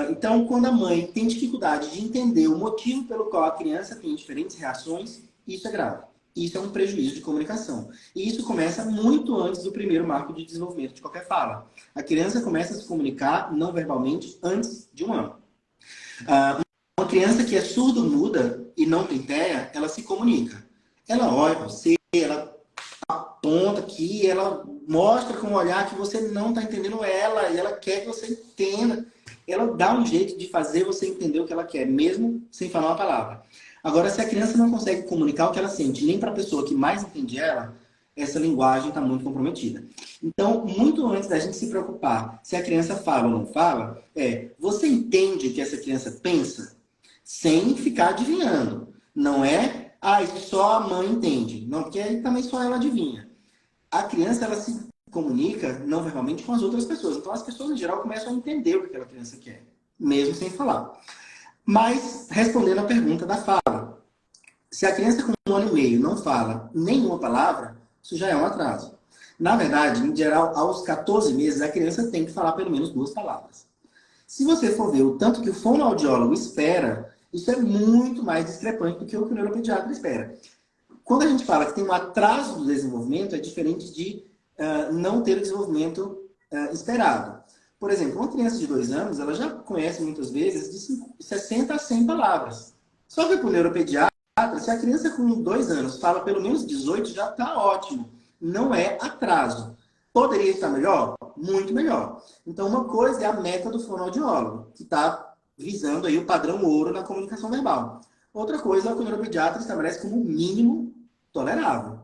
Então, quando a mãe tem dificuldade de entender o motivo pelo qual a criança tem diferentes reações, isso é grave. Isso é um prejuízo de comunicação. E isso começa muito antes do primeiro marco de desenvolvimento de qualquer fala. A criança começa a se comunicar não verbalmente antes de 1 ano. Uma criança que é surdo-muda e não tem TEA, ela se comunica. Ela olha para você, ela aponta aqui, ela mostra com o olhar que você não está entendendo ela e ela quer que você entenda. Ela dá um jeito de fazer você entender o que ela quer, mesmo sem falar uma palavra. Agora, se a criança não consegue comunicar o que ela sente, nem para a pessoa que mais entende ela, essa linguagem está muito comprometida. Então, muito antes da gente se preocupar se a criança fala ou não fala, você entende o que essa criança pensa? Sem ficar adivinhando. Não é, isso só a mãe entende. Não, porque aí também só ela adivinha. A criança, ela se comunica não verbalmente com as outras pessoas. Então, as pessoas, em geral, começam a entender o que aquela criança quer, mesmo sem falar. Mas, respondendo à pergunta da fala, se a criança com 1 ano e meio não fala nenhuma palavra, isso já é um atraso. Na verdade, em geral, aos 14 meses, a criança tem que falar pelo menos 2 palavras. Se você for ver o tanto que o fonoaudiólogo espera, isso é muito mais discrepante do que o neuropediatra espera. Quando a gente fala que tem um atraso do desenvolvimento, é diferente de não ter o desenvolvimento esperado. Por exemplo, uma criança de 2 anos, ela já conhece muitas vezes de 60 a 100 palavras. Só que para o neuropediatra, se a criança com 2 anos fala pelo menos 18, já está ótimo. Não é atraso. Poderia estar melhor? Muito melhor. Então, uma coisa é a meta do fonoaudiólogo, que está visando aí o padrão ouro na comunicação verbal. Outra coisa é o que o neuropediatra estabelece como mínimo tolerável.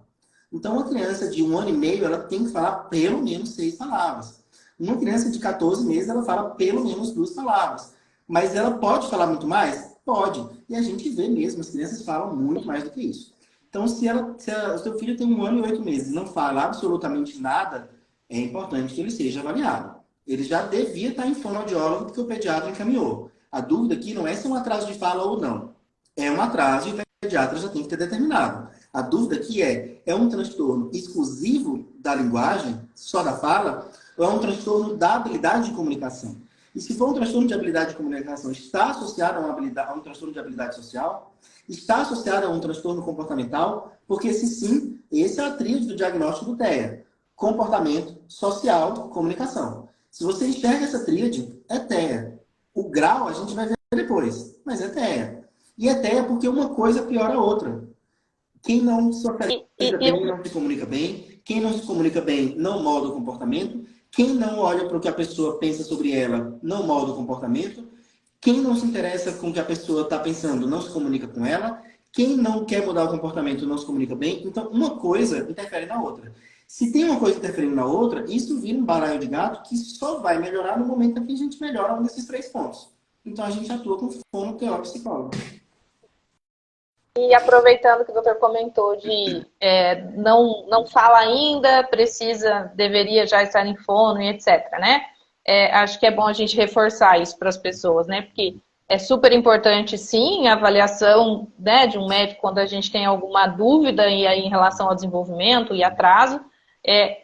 Então, uma criança de 1 ano e meio, ela tem que falar pelo menos 6 palavras. Uma criança de 14 meses, ela fala pelo menos 2 palavras. Mas ela pode falar muito mais? Pode. E a gente vê mesmo, as crianças falam muito mais do que isso. Então, se o seu filho tem 1 ano e 8 meses e não fala absolutamente nada, é importante que ele seja avaliado. Ele já devia estar em fonoaudiólogo porque o pediatra encaminhou. A dúvida aqui não é se é um atraso de fala ou não. É um atraso e o pediatra já tem que ter determinado. A dúvida aqui é um transtorno exclusivo da linguagem, só da fala, ou é um transtorno da habilidade de comunicação? E se for um transtorno de habilidade de comunicação, está associado a um transtorno de habilidade social? Está associado a um transtorno comportamental? Porque se sim, esse é a tríade do diagnóstico do TEA. Comportamento, social, comunicação. Se você enxerga essa tríade, é TEA. O grau a gente vai ver depois, mas é TEA. E é TEA porque uma coisa piora a outra. Quem não se apresenta bem, não se comunica bem. Quem não se comunica bem, não molda o comportamento. Quem não olha para o que a pessoa pensa sobre ela, não molda o comportamento. Quem não se interessa com o que a pessoa está pensando, não se comunica com ela. Quem não quer mudar o comportamento, não se comunica bem. Então, uma coisa interfere na outra. Se tem uma coisa interferindo na outra, isso vira um baralho de gato que só vai melhorar no momento em que a gente melhora um desses 3 pontos. Então, a gente atua com fono, teórico e psicólogo. E aproveitando que o doutor comentou de não fala ainda, deveria já estar em fono e etc, né? Acho que é bom a gente reforçar isso para as pessoas, né? Porque é super importante, sim, a avaliação, né, de um médico quando a gente tem alguma dúvida em relação ao desenvolvimento e atraso.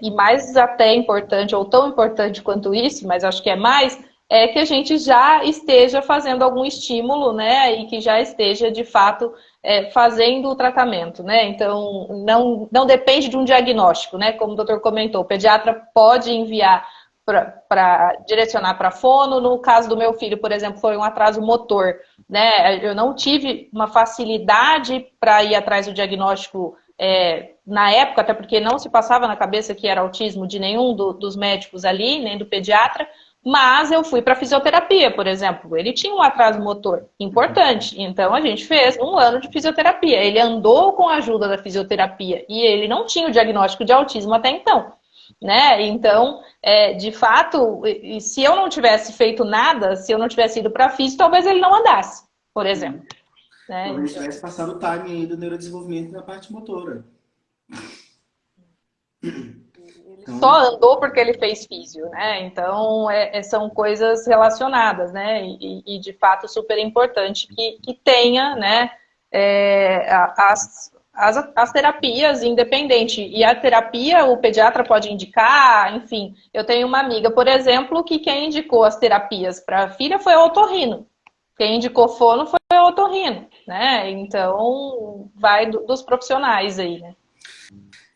E mais até importante, ou tão importante quanto isso, mas acho que é mais, é que a gente já esteja fazendo algum estímulo, né? E que já esteja, de fato, fazendo o tratamento, né? Então, não depende de um diagnóstico, né? Como o doutor comentou, o pediatra pode enviar para direcionar para fono. No caso do meu filho, por exemplo, foi um atraso motor, né? Eu não tive uma facilidade para ir atrás do diagnóstico na época, até porque não se passava na cabeça que era autismo de nenhum dos médicos ali, nem do pediatra, Mas eu fui para fisioterapia, por exemplo. Ele tinha um atraso motor importante. Então a gente fez 1 ano de fisioterapia. Ele andou com a ajuda da fisioterapia e ele não tinha o diagnóstico de autismo até então. Né? Então, de fato, se eu não tivesse feito nada, se eu não tivesse ido para físio, talvez ele não andasse, por exemplo. Né? Talvez tivesse passado o time aí do neurodesenvolvimento na parte motora. Ele só andou porque ele fez físio, né? Então, são coisas relacionadas, né? E de fato, super importante que tenha, né? As terapias independente. E a terapia, o pediatra pode indicar, enfim. Eu tenho uma amiga, por exemplo, que quem indicou as terapias para a filha foi o otorrino. Quem indicou fono foi o otorrino, né? Então, vai dos profissionais aí, né?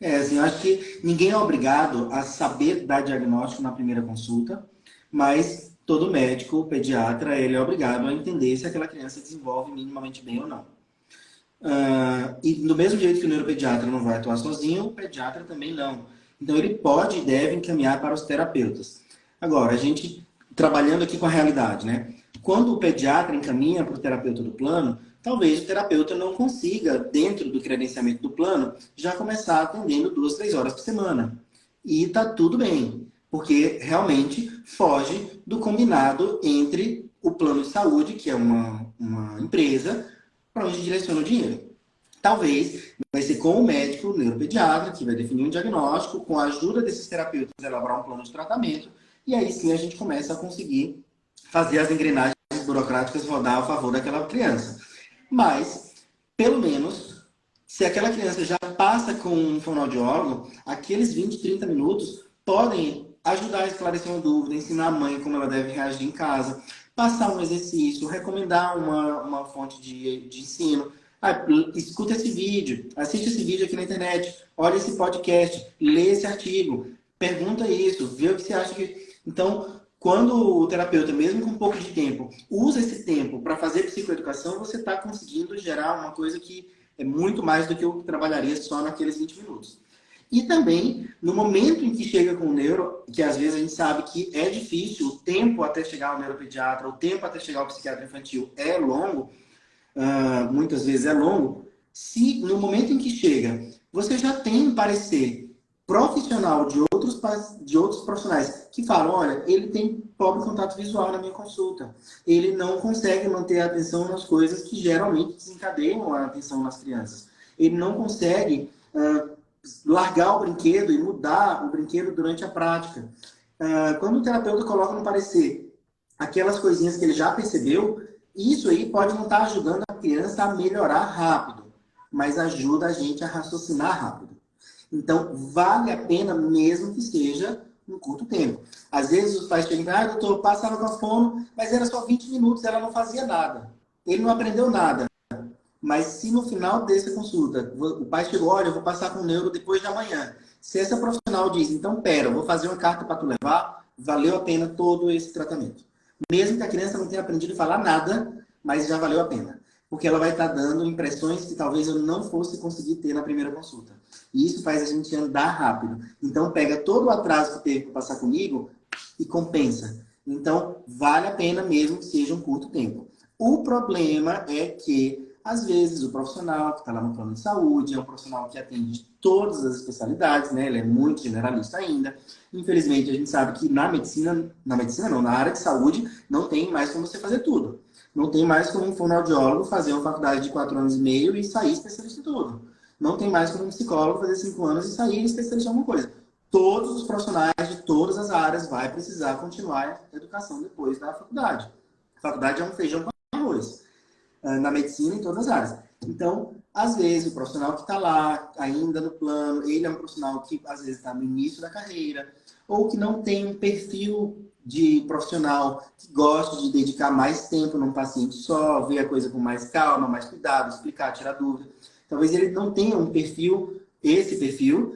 Assim, eu acho que ninguém é obrigado a saber dar diagnóstico na primeira consulta, mas todo médico, pediatra, ele é obrigado a entender se aquela criança desenvolve minimamente bem ou não. E do mesmo jeito que o neuropediatra não vai atuar sozinho, o pediatra também não. Então ele pode e deve encaminhar para os terapeutas. Agora, a gente trabalhando aqui com a realidade, né? Quando o pediatra encaminha para o terapeuta do plano, talvez o terapeuta não consiga, dentro do credenciamento do plano, já começar atendendo 2, 3 horas por semana. E tá tudo bem, porque realmente foge do combinado entre o plano de saúde, que é uma empresa, para onde direciona o dinheiro. Talvez vai ser com o médico, o neuropediatra, que vai definir um diagnóstico, com a ajuda desses terapeutas, elaborar um plano de tratamento, e aí sim a gente começa a conseguir fazer as engrenagens burocráticas rodar a favor daquela criança. Mas, pelo menos, se aquela criança já passa com um fonoaudiólogo, aqueles 20, 30 minutos podem ajudar a esclarecer uma dúvida, ensinar a mãe como ela deve reagir em casa, passar um exercício, recomendar uma fonte de ensino. Escuta esse vídeo, assiste esse vídeo aqui na internet, olha esse podcast, lê esse artigo, pergunta isso, vê o que você acha que... Então, quando o terapeuta, mesmo com um pouco de tempo, usa esse tempo para fazer psicoeducação, você está conseguindo gerar uma coisa que é muito mais do que eu trabalharia só naqueles 20 minutos. E também, no momento em que chega com o neuro, que às vezes a gente sabe que é difícil, o tempo até chegar ao neuropediatra, o tempo até chegar ao psiquiatra infantil é longo, muitas vezes é longo, se no momento em que chega, você já tem um parecer profissional de outros profissionais que falam, olha, ele tem pobre contato visual na minha consulta, ele não consegue manter a atenção nas coisas que geralmente desencadeiam a atenção nas crianças, ele não consegue largar o brinquedo e mudar o brinquedo durante a prática. Quando o terapeuta coloca no parecer aquelas coisinhas que ele já percebeu, isso aí pode não estar ajudando a criança a melhorar rápido, mas ajuda a gente a raciocinar rápido. Então, vale a pena mesmo que seja um curto tempo. Às vezes os pais chegam e falam, doutor, passava com a fono, mas era só 20 minutos, ela não fazia nada. Ele não aprendeu nada. Mas se no final dessa consulta, o pai chegou, olha, eu vou passar com o neuro depois de amanhã. Se essa profissional diz, então pera, eu vou fazer uma carta para tu levar, valeu a pena todo esse tratamento. Mesmo que a criança não tenha aprendido a falar nada, mas já valeu a pena. Porque ela vai estar dando impressões que talvez eu não fosse conseguir ter na primeira consulta. E isso faz a gente andar rápido. Então, pega todo o atraso que teve para passar comigo e compensa. Então, vale a pena mesmo que seja um curto tempo. O problema é que, às vezes, o profissional que está lá no plano de saúde é um profissional que atende todas as especialidades, né? Ele é muito generalista ainda. Infelizmente, a gente sabe que na área de saúde, não tem mais como você fazer tudo. Não tem mais como um fonoaudiólogo fazer uma faculdade de 4 anos e meio e sair especialista em tudo. Não tem mais como um psicólogo fazer 5 anos e sair especialista em alguma coisa. Todos os profissionais de todas as áreas vão precisar continuar a educação depois da faculdade. A faculdade é um feijão com arroz. Na medicina, em todas as áreas. Então, às vezes, o profissional que está lá, ainda no plano, ele é um profissional que, às vezes, está no início da carreira, ou que não tem um perfil de profissional que gosta de dedicar mais tempo num paciente só, ver a coisa com mais calma, mais cuidado, explicar, tirar dúvida. Talvez ele não tenha um perfil, esse perfil,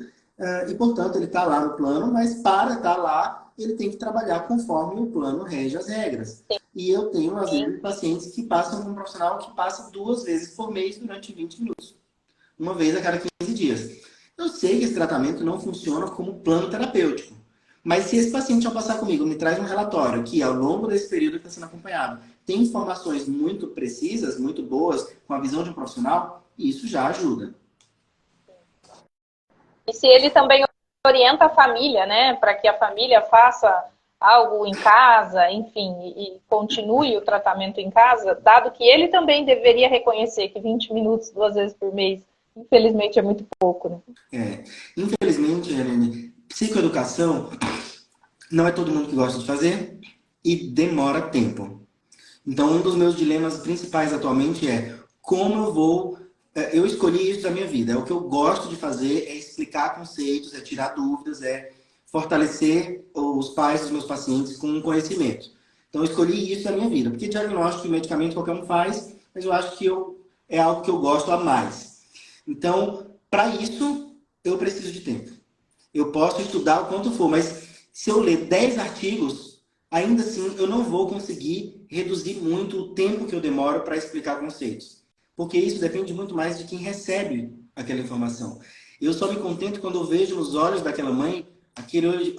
e, portanto, ele está lá no plano, mas para estar lá, ele tem que trabalhar conforme o plano rege as regras. E eu tenho, às vezes, pacientes que passam com um profissional que passa 2 vezes por mês durante 20 minutos. Uma vez a cada 15 dias. Eu sei que esse tratamento não funciona como plano terapêutico. Mas se esse paciente, ao passar comigo, me traz um relatório que, ao longo desse período que está sendo acompanhado, tem informações muito precisas, muito boas, com a visão de um profissional, isso já ajuda. E se ele também orienta a família, né, para que a família faça algo em casa, enfim, e continue o tratamento em casa, dado que ele também deveria reconhecer que 20 minutos 2 vezes por mês, infelizmente, é muito pouco, né? Infelizmente, Helene, psicoeducação não é todo mundo que gosta de fazer e demora tempo. Então, um dos meus dilemas principais atualmente é como eu vou. Eu escolhi isso da minha vida. É o que eu gosto de fazer, é explicar conceitos, é tirar dúvidas, é fortalecer os pais dos meus pacientes com conhecimento. Então, eu escolhi isso da minha vida. Porque diagnóstico e medicamento qualquer um faz, mas eu acho que é algo que eu gosto a mais. Então, para isso, eu preciso de tempo. Eu posso estudar o quanto for, mas se eu ler 10 artigos, ainda assim eu não vou conseguir reduzir muito o tempo que eu demoro para explicar conceitos. Porque isso depende muito mais de quem recebe aquela informação. Eu só me contento quando eu vejo nos olhos daquela mãe aquele olho de,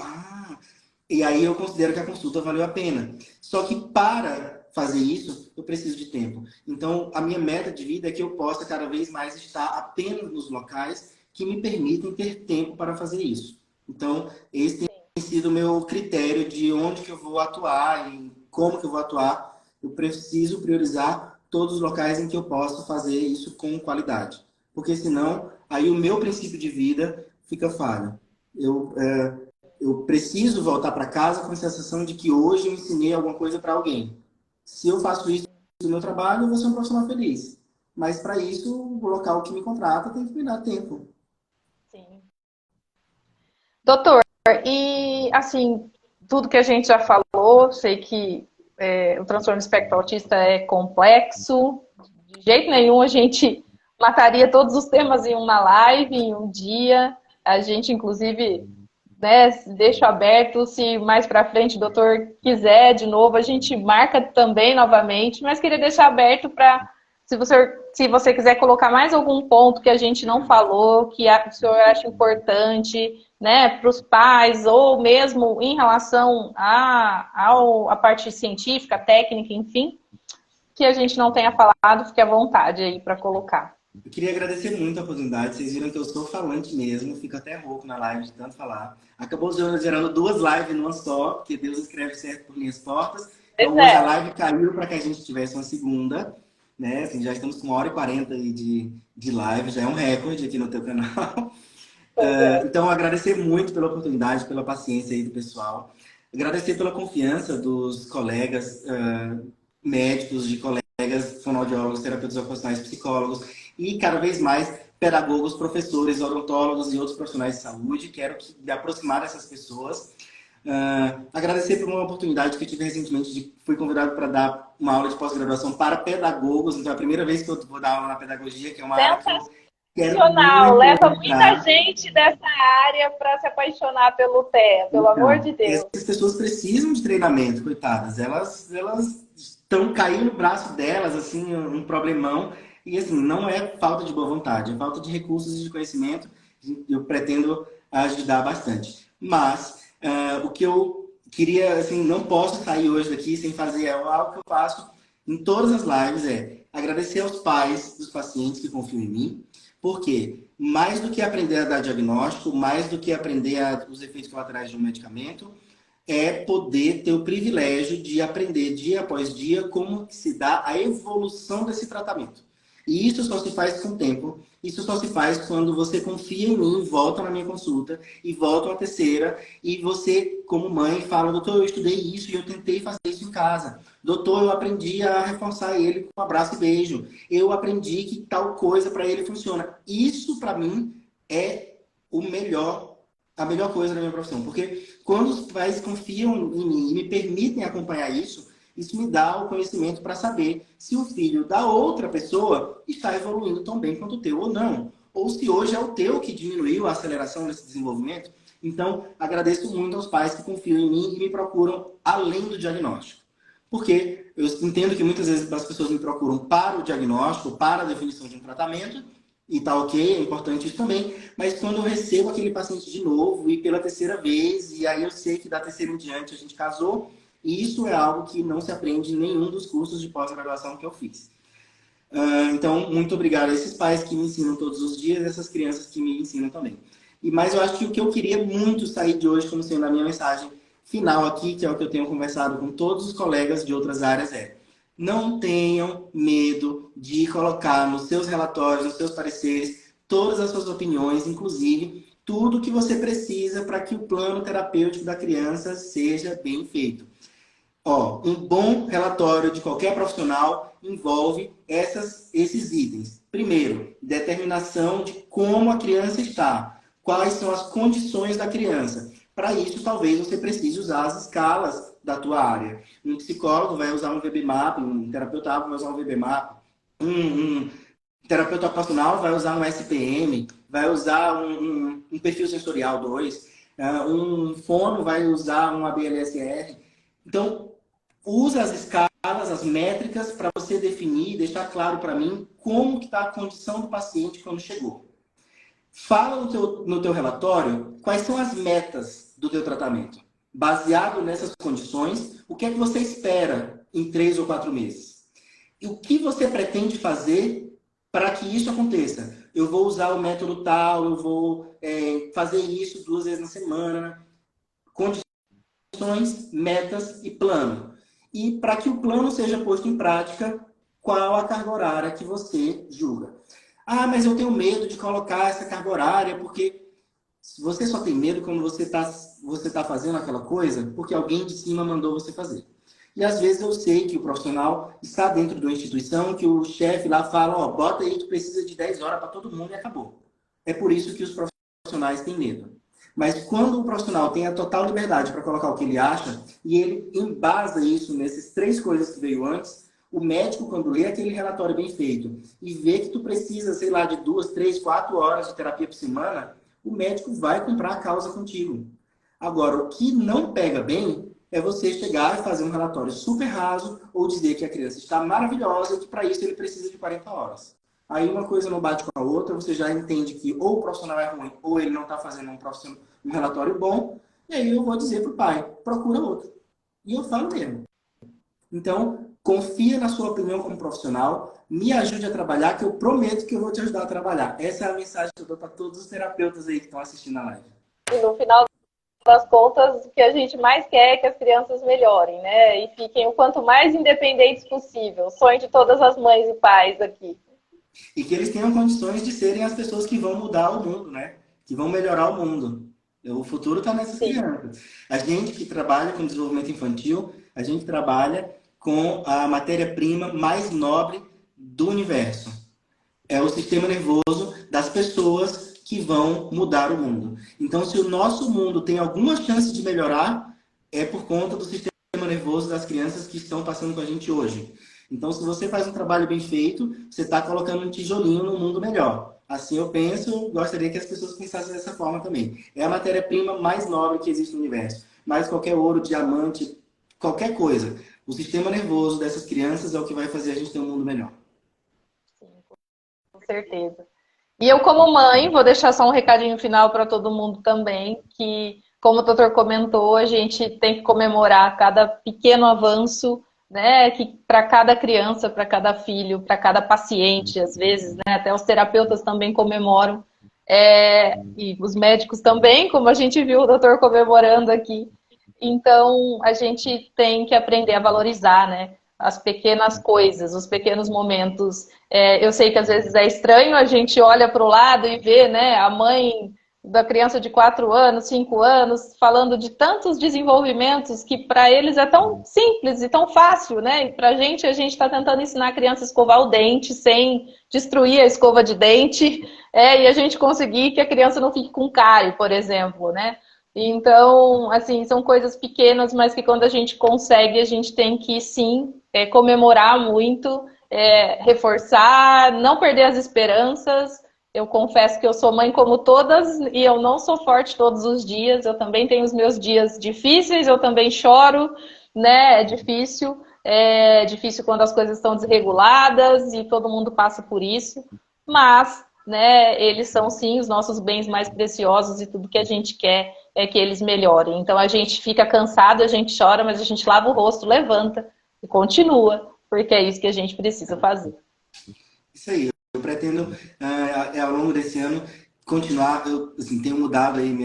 e aí eu considero que a consulta valeu a pena. Só que para fazer isso, eu preciso de tempo. Então, a minha meta de vida é que eu possa cada vez mais estar apenas nos locais que me permitem ter tempo para fazer isso. Então, esse tem sido o meu critério de onde que eu vou atuar e como que eu vou atuar. Eu preciso priorizar todos os locais em que eu posso fazer isso com qualidade. Porque senão, aí o meu princípio de vida fica falho. Eu preciso voltar para casa com a sensação de que hoje eu ensinei alguma coisa para alguém. Se eu faço isso no meu trabalho, eu vou ser um profissional feliz. Mas para isso, o local que me contrata tem que me dar tempo. Sim. Doutor, e assim, tudo que a gente já falou, sei que o transtorno espectro autista é complexo, de jeito nenhum a gente mataria todos os temas em uma live, em um dia. A gente, inclusive, né, deixa aberto, se mais para frente o doutor quiser de novo, a gente marca também novamente, mas queria deixar aberto para, se você quiser colocar mais algum ponto que a gente não falou, que o senhor acha importante, né, para os pais, ou mesmo em relação à parte científica, técnica, enfim, que a gente não tenha falado, fique à vontade aí para colocar. Eu queria agradecer muito a oportunidade. Vocês viram que eu sou falante mesmo, fico até rouco na live de tanto falar. Acabou gerando 2 lives numa só, porque Deus escreve certo por linhas tortas. Então hoje a live caiu para que a gente tivesse uma segunda, né? Assim, já estamos com 1h40 aí de live, já é um recorde aqui no teu canal. Então agradecer muito pela oportunidade, pela paciência aí do pessoal. Agradecer pela confiança dos colegas médicos, de colegas fonoaudiólogos, terapeutas ocupacionais, psicólogos e cada vez mais pedagogos, professores, odontólogos e outros profissionais de saúde. Quero me aproximar dessas pessoas. Agradecer por uma oportunidade que eu tive recentemente, fui convidado para dar uma aula de pós-graduação para pedagogos, então é a primeira vez que eu vou dar aula na pedagogia, que é uma área que eu quero muito leva entrar. muita gente dessa área para se apaixonar pelo TEA, pelo amor de Deus. Essas pessoas precisam de treinamento, coitadas. Elas estão caindo no braço delas, assim, um problemão. E, assim, não é falta de boa vontade, é falta de recursos e de conhecimento. Eu pretendo ajudar bastante. Mas, o que eu queria, assim, não posso sair hoje daqui sem fazer algo que eu faço em todas as lives, é agradecer aos pais dos pacientes que confiam em mim. Porque mais do que aprender a dar diagnóstico, mais do que aprender os efeitos colaterais de um medicamento, é poder ter o privilégio de aprender dia após dia como se dá a evolução desse tratamento. E isso só se faz com o tempo. Isso só se faz quando você confia em mim, volta na minha consulta e volta uma terceira e você, como mãe, fala: doutor, eu estudei isso e eu tentei fazer isso em casa. Doutor, eu aprendi a reforçar ele com um abraço e beijo. Eu aprendi que tal coisa para ele funciona. Isso, para mim, é a melhor coisa da minha profissão. Porque quando os pais confiam em mim e me permitem acompanhar isso, isso me dá o conhecimento para saber se o filho da outra pessoa está evoluindo tão bem quanto o teu ou não. Ou se hoje é o teu que diminuiu a aceleração desse desenvolvimento. Então, agradeço muito aos pais que confiam em mim e me procuram além do diagnóstico. Porque eu entendo que muitas vezes as pessoas me procuram para o diagnóstico, para a definição de um tratamento, e tá ok, é importante isso também, mas quando eu recebo aquele paciente de novo e pela terceira vez, e aí eu sei que da terceira em diante a gente casou, isso é algo que não se aprende em nenhum dos cursos de pós-graduação que eu fiz. Então, muito obrigado a esses pais que me ensinam todos os dias, e essas crianças que me ensinam também. Mas eu acho que o que eu queria muito sair de hoje como sendo a minha mensagem final aqui, que é o que eu tenho conversado com todos os colegas de outras áreas, é: não tenham medo de colocar nos seus relatórios, nos seus pareceres, todas as suas opiniões, inclusive tudo que você precisa para que o plano terapêutico da criança seja bem feito. Um bom relatório de qualquer profissional envolve esses itens. Primeiro, determinação de como a criança está, quais são as condições da criança. Para isso, talvez você precise usar as escalas da tua área. Um psicólogo vai usar um VB-MAP, um terapeuta vai usar um VB-MAP, um terapeuta ocupacional vai usar um SPM, vai usar um perfil sensorial 2, um fono vai usar um ABLSR. Então, usa as escalas, as métricas, para você definir e deixar claro para mim como está a condição do paciente quando chegou. Fala no teu relatório quais são as metas do teu tratamento. Baseado nessas condições, o que é que você espera em 3 ou 4 meses? E o que você pretende fazer para que isso aconteça? Eu vou usar o método tal, eu vou fazer isso 2 vezes na semana. Condições, metas e plano. E para que o plano seja posto em prática, qual a carga horária que você julga? Ah, mas eu tenho medo de colocar essa carga horária, porque você só tem medo quando você tá fazendo aquela coisa porque alguém de cima mandou você fazer. E às vezes eu sei que o profissional está dentro de uma instituição que o chefe lá fala, bota aí que precisa de 10 horas para todo mundo e acabou. É por isso que os profissionais têm medo. Mas quando o profissional tem a total liberdade para colocar o que ele acha, e ele embasa isso nessas 3 coisas que veio antes, o médico, quando lê aquele relatório bem feito e vê que tu precisa, sei lá, de 2, 3, 4 horas de terapia por semana, o médico vai comprar a causa contigo. Agora, o que não pega bem é você chegar e fazer um relatório super raso ou dizer que a criança está maravilhosa e que para isso ele precisa de 40 horas. Aí uma coisa não bate com a outra, você já entende que ou o profissional é ruim ou ele não está fazendo um relatório bom, e aí eu vou dizer para o pai, procura outro. E eu falo mesmo. Então, confia na sua opinião como profissional, me ajude a trabalhar, que eu prometo que eu vou te ajudar a trabalhar. Essa é a mensagem que eu dou para todos os terapeutas aí que estão assistindo a live. E no final das contas, o que a gente mais quer é que as crianças melhorem, né? E fiquem o quanto mais independentes possível. O sonho de todas as mães e pais aqui. E que eles tenham condições de serem as pessoas que vão mudar o mundo, né? Que vão melhorar o mundo. O futuro está nessas crianças. A gente que trabalha com desenvolvimento infantil, a gente trabalha com a matéria-prima mais nobre do universo. É o sistema nervoso das pessoas que vão mudar o mundo. Então, se o nosso mundo tem alguma chance de melhorar, é por conta do sistema nervoso das crianças que estão passando com a gente hoje. Então, se você faz um trabalho bem feito, você está colocando um tijolinho no mundo melhor. Assim eu penso, gostaria que as pessoas pensassem dessa forma também. É a matéria-prima mais nobre que existe no universo. Mais qualquer ouro, diamante, qualquer coisa. O sistema nervoso dessas crianças é o que vai fazer a gente ter um mundo melhor. Sim, com certeza. E eu, como mãe, vou deixar só um recadinho final para todo mundo também, que, como o doutor comentou, a gente tem que comemorar cada pequeno avanço, né, que para cada criança, para cada filho, para cada paciente, às vezes, né, até os terapeutas também comemoram, e os médicos também, como a gente viu o doutor comemorando aqui. Então, a gente tem que aprender a valorizar, né, as pequenas coisas, os pequenos momentos. Eu sei que às vezes é estranho, a gente olha para o lado e vê, né, a mãe da criança de 4 anos, 5 anos, falando de tantos desenvolvimentos que para eles é tão simples e tão fácil, né? E para a gente está tentando ensinar a criança a escovar o dente sem destruir a escova de dente, e a gente conseguir que a criança não fique com cárie, por exemplo, né? Então, assim, são coisas pequenas, mas que quando a gente consegue, a gente tem que, sim, comemorar muito, reforçar, não perder as esperanças. Eu confesso que eu sou mãe como todas e eu não sou forte todos os dias. Eu também tenho os meus dias difíceis, eu também choro, né? É difícil quando as coisas estão desreguladas e todo mundo passa por isso. Mas né, eles são sim os nossos bens mais preciosos e tudo que a gente quer é que eles melhorem. Então a gente fica cansado, a gente chora, mas a gente lava o rosto, levanta e continua, porque é isso que a gente precisa fazer. Isso aí, eu pretendo, ao longo desse ano, continuar. Eu assim, tenho mudado aí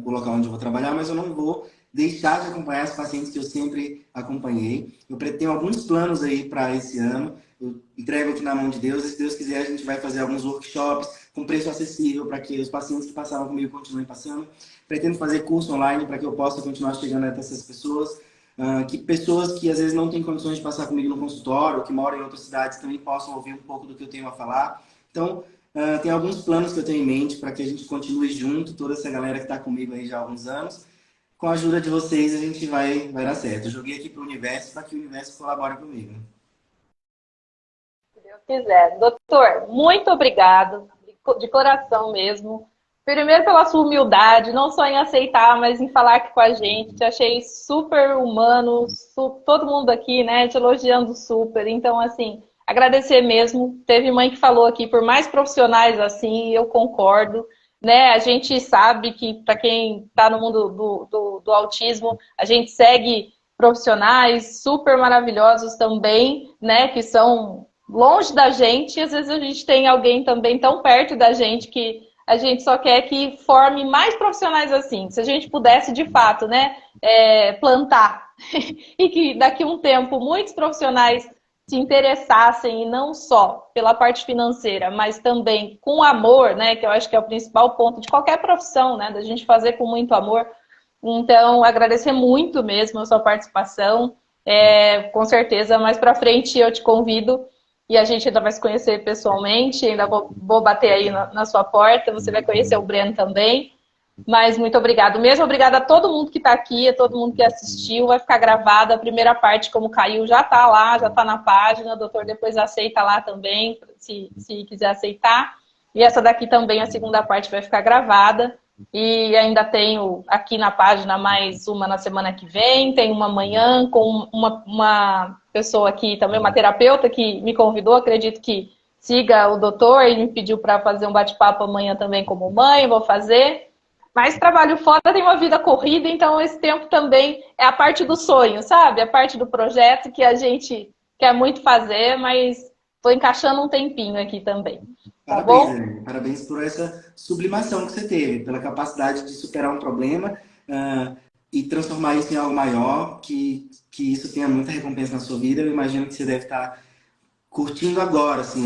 o local onde eu vou trabalhar, mas eu não vou deixar de acompanhar os pacientes que eu sempre acompanhei. Eu tenho alguns planos aí para esse ano. Eu entrego aqui na mão de Deus, e se Deus quiser, a gente vai fazer alguns workshops com preço acessível para que os pacientes que passaram comigo continuem passando. Pretendo fazer curso online para que eu possa continuar chegando até essas pessoas. Que pessoas que às vezes não têm condições de passar comigo no consultório, ou que moram em outras cidades, também possam ouvir um pouco do que eu tenho a falar. Então, tem alguns planos que eu tenho em mente para que a gente continue junto, toda essa galera que está comigo aí já há alguns anos. Com a ajuda de vocês, a gente vai dar certo. Eu joguei aqui para o universo para que o universo colabore comigo. Se Deus quiser. Doutor, muito obrigado, de coração mesmo. Primeiro pela sua humildade, não só em aceitar, mas em falar aqui com a gente. Te achei super humano, todo mundo aqui, né, te elogiando super. Então, assim, agradecer mesmo. Teve mãe que falou aqui, por mais profissionais assim, eu concordo. Né? A gente sabe que, para quem está no mundo do autismo, a gente segue profissionais super maravilhosos também, né, que são longe da gente, e às vezes a gente tem alguém também tão perto da gente que a gente só quer que forme mais profissionais assim. Se a gente pudesse, de fato, né, plantar e que daqui a um tempo muitos profissionais se interessassem, e não só pela parte financeira, mas também com amor, né, que eu acho que é o principal ponto de qualquer profissão, né, da gente fazer com muito amor. Então, agradecer muito mesmo a sua participação. Com certeza, mais para frente eu te convido e a gente ainda vai se conhecer pessoalmente, ainda vou bater aí na sua porta, você vai conhecer o Breno também. Mas muito obrigado mesmo, obrigada a todo mundo que está aqui, a todo mundo que assistiu, vai ficar gravada, a primeira parte, como caiu, já está lá, já está na página, o doutor depois aceita lá também, se quiser aceitar. E essa daqui também, a segunda parte, vai ficar gravada. E ainda tenho aqui na página mais uma na semana que vem, tem uma amanhã com uma pessoa aqui também, uma terapeuta que me convidou, acredito que siga o doutor e me pediu para fazer um bate-papo amanhã também como mãe, vou fazer. Mas trabalho fora, tem uma vida corrida, então esse tempo também é a parte do sonho, sabe? A parte do projeto que a gente quer muito fazer, mas estou encaixando um tempinho aqui também. Tá Parabéns, bom? Helene. Parabéns por essa sublimação que você teve, pela capacidade de superar um problema e transformar isso em algo maior, que isso tenha muita recompensa na sua vida. Eu imagino que você deve estar curtindo agora, assim,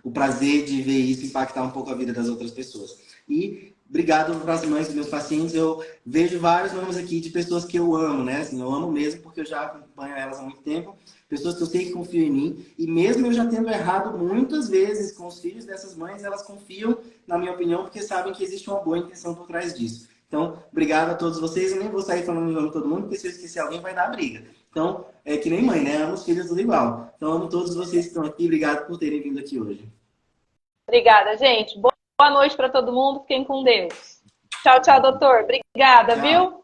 o prazer de ver isso impactar um pouco a vida das outras pessoas. E obrigado para as mães dos meus pacientes. Eu vejo vários nomes aqui de pessoas que eu amo, né? Assim, eu amo mesmo porque eu já acompanho elas há muito tempo. Pessoas que eu sei que confiam em mim. E mesmo eu já tendo errado muitas vezes com os filhos dessas mães, elas confiam, na minha opinião, porque sabem que existe uma boa intenção por trás disso. Então, obrigado a todos vocês. Eu nem vou sair falando o nome de todo mundo, porque se eu esquecer alguém vai dar briga. Então, é que nem mãe, né? Amo os filhos tudo igual. Então, amo todos vocês que estão aqui. Obrigado por terem vindo aqui hoje. Obrigada, gente. Boa noite para todo mundo. Fiquem com Deus. Tchau, tchau, doutor. Obrigada, Tchau. viu?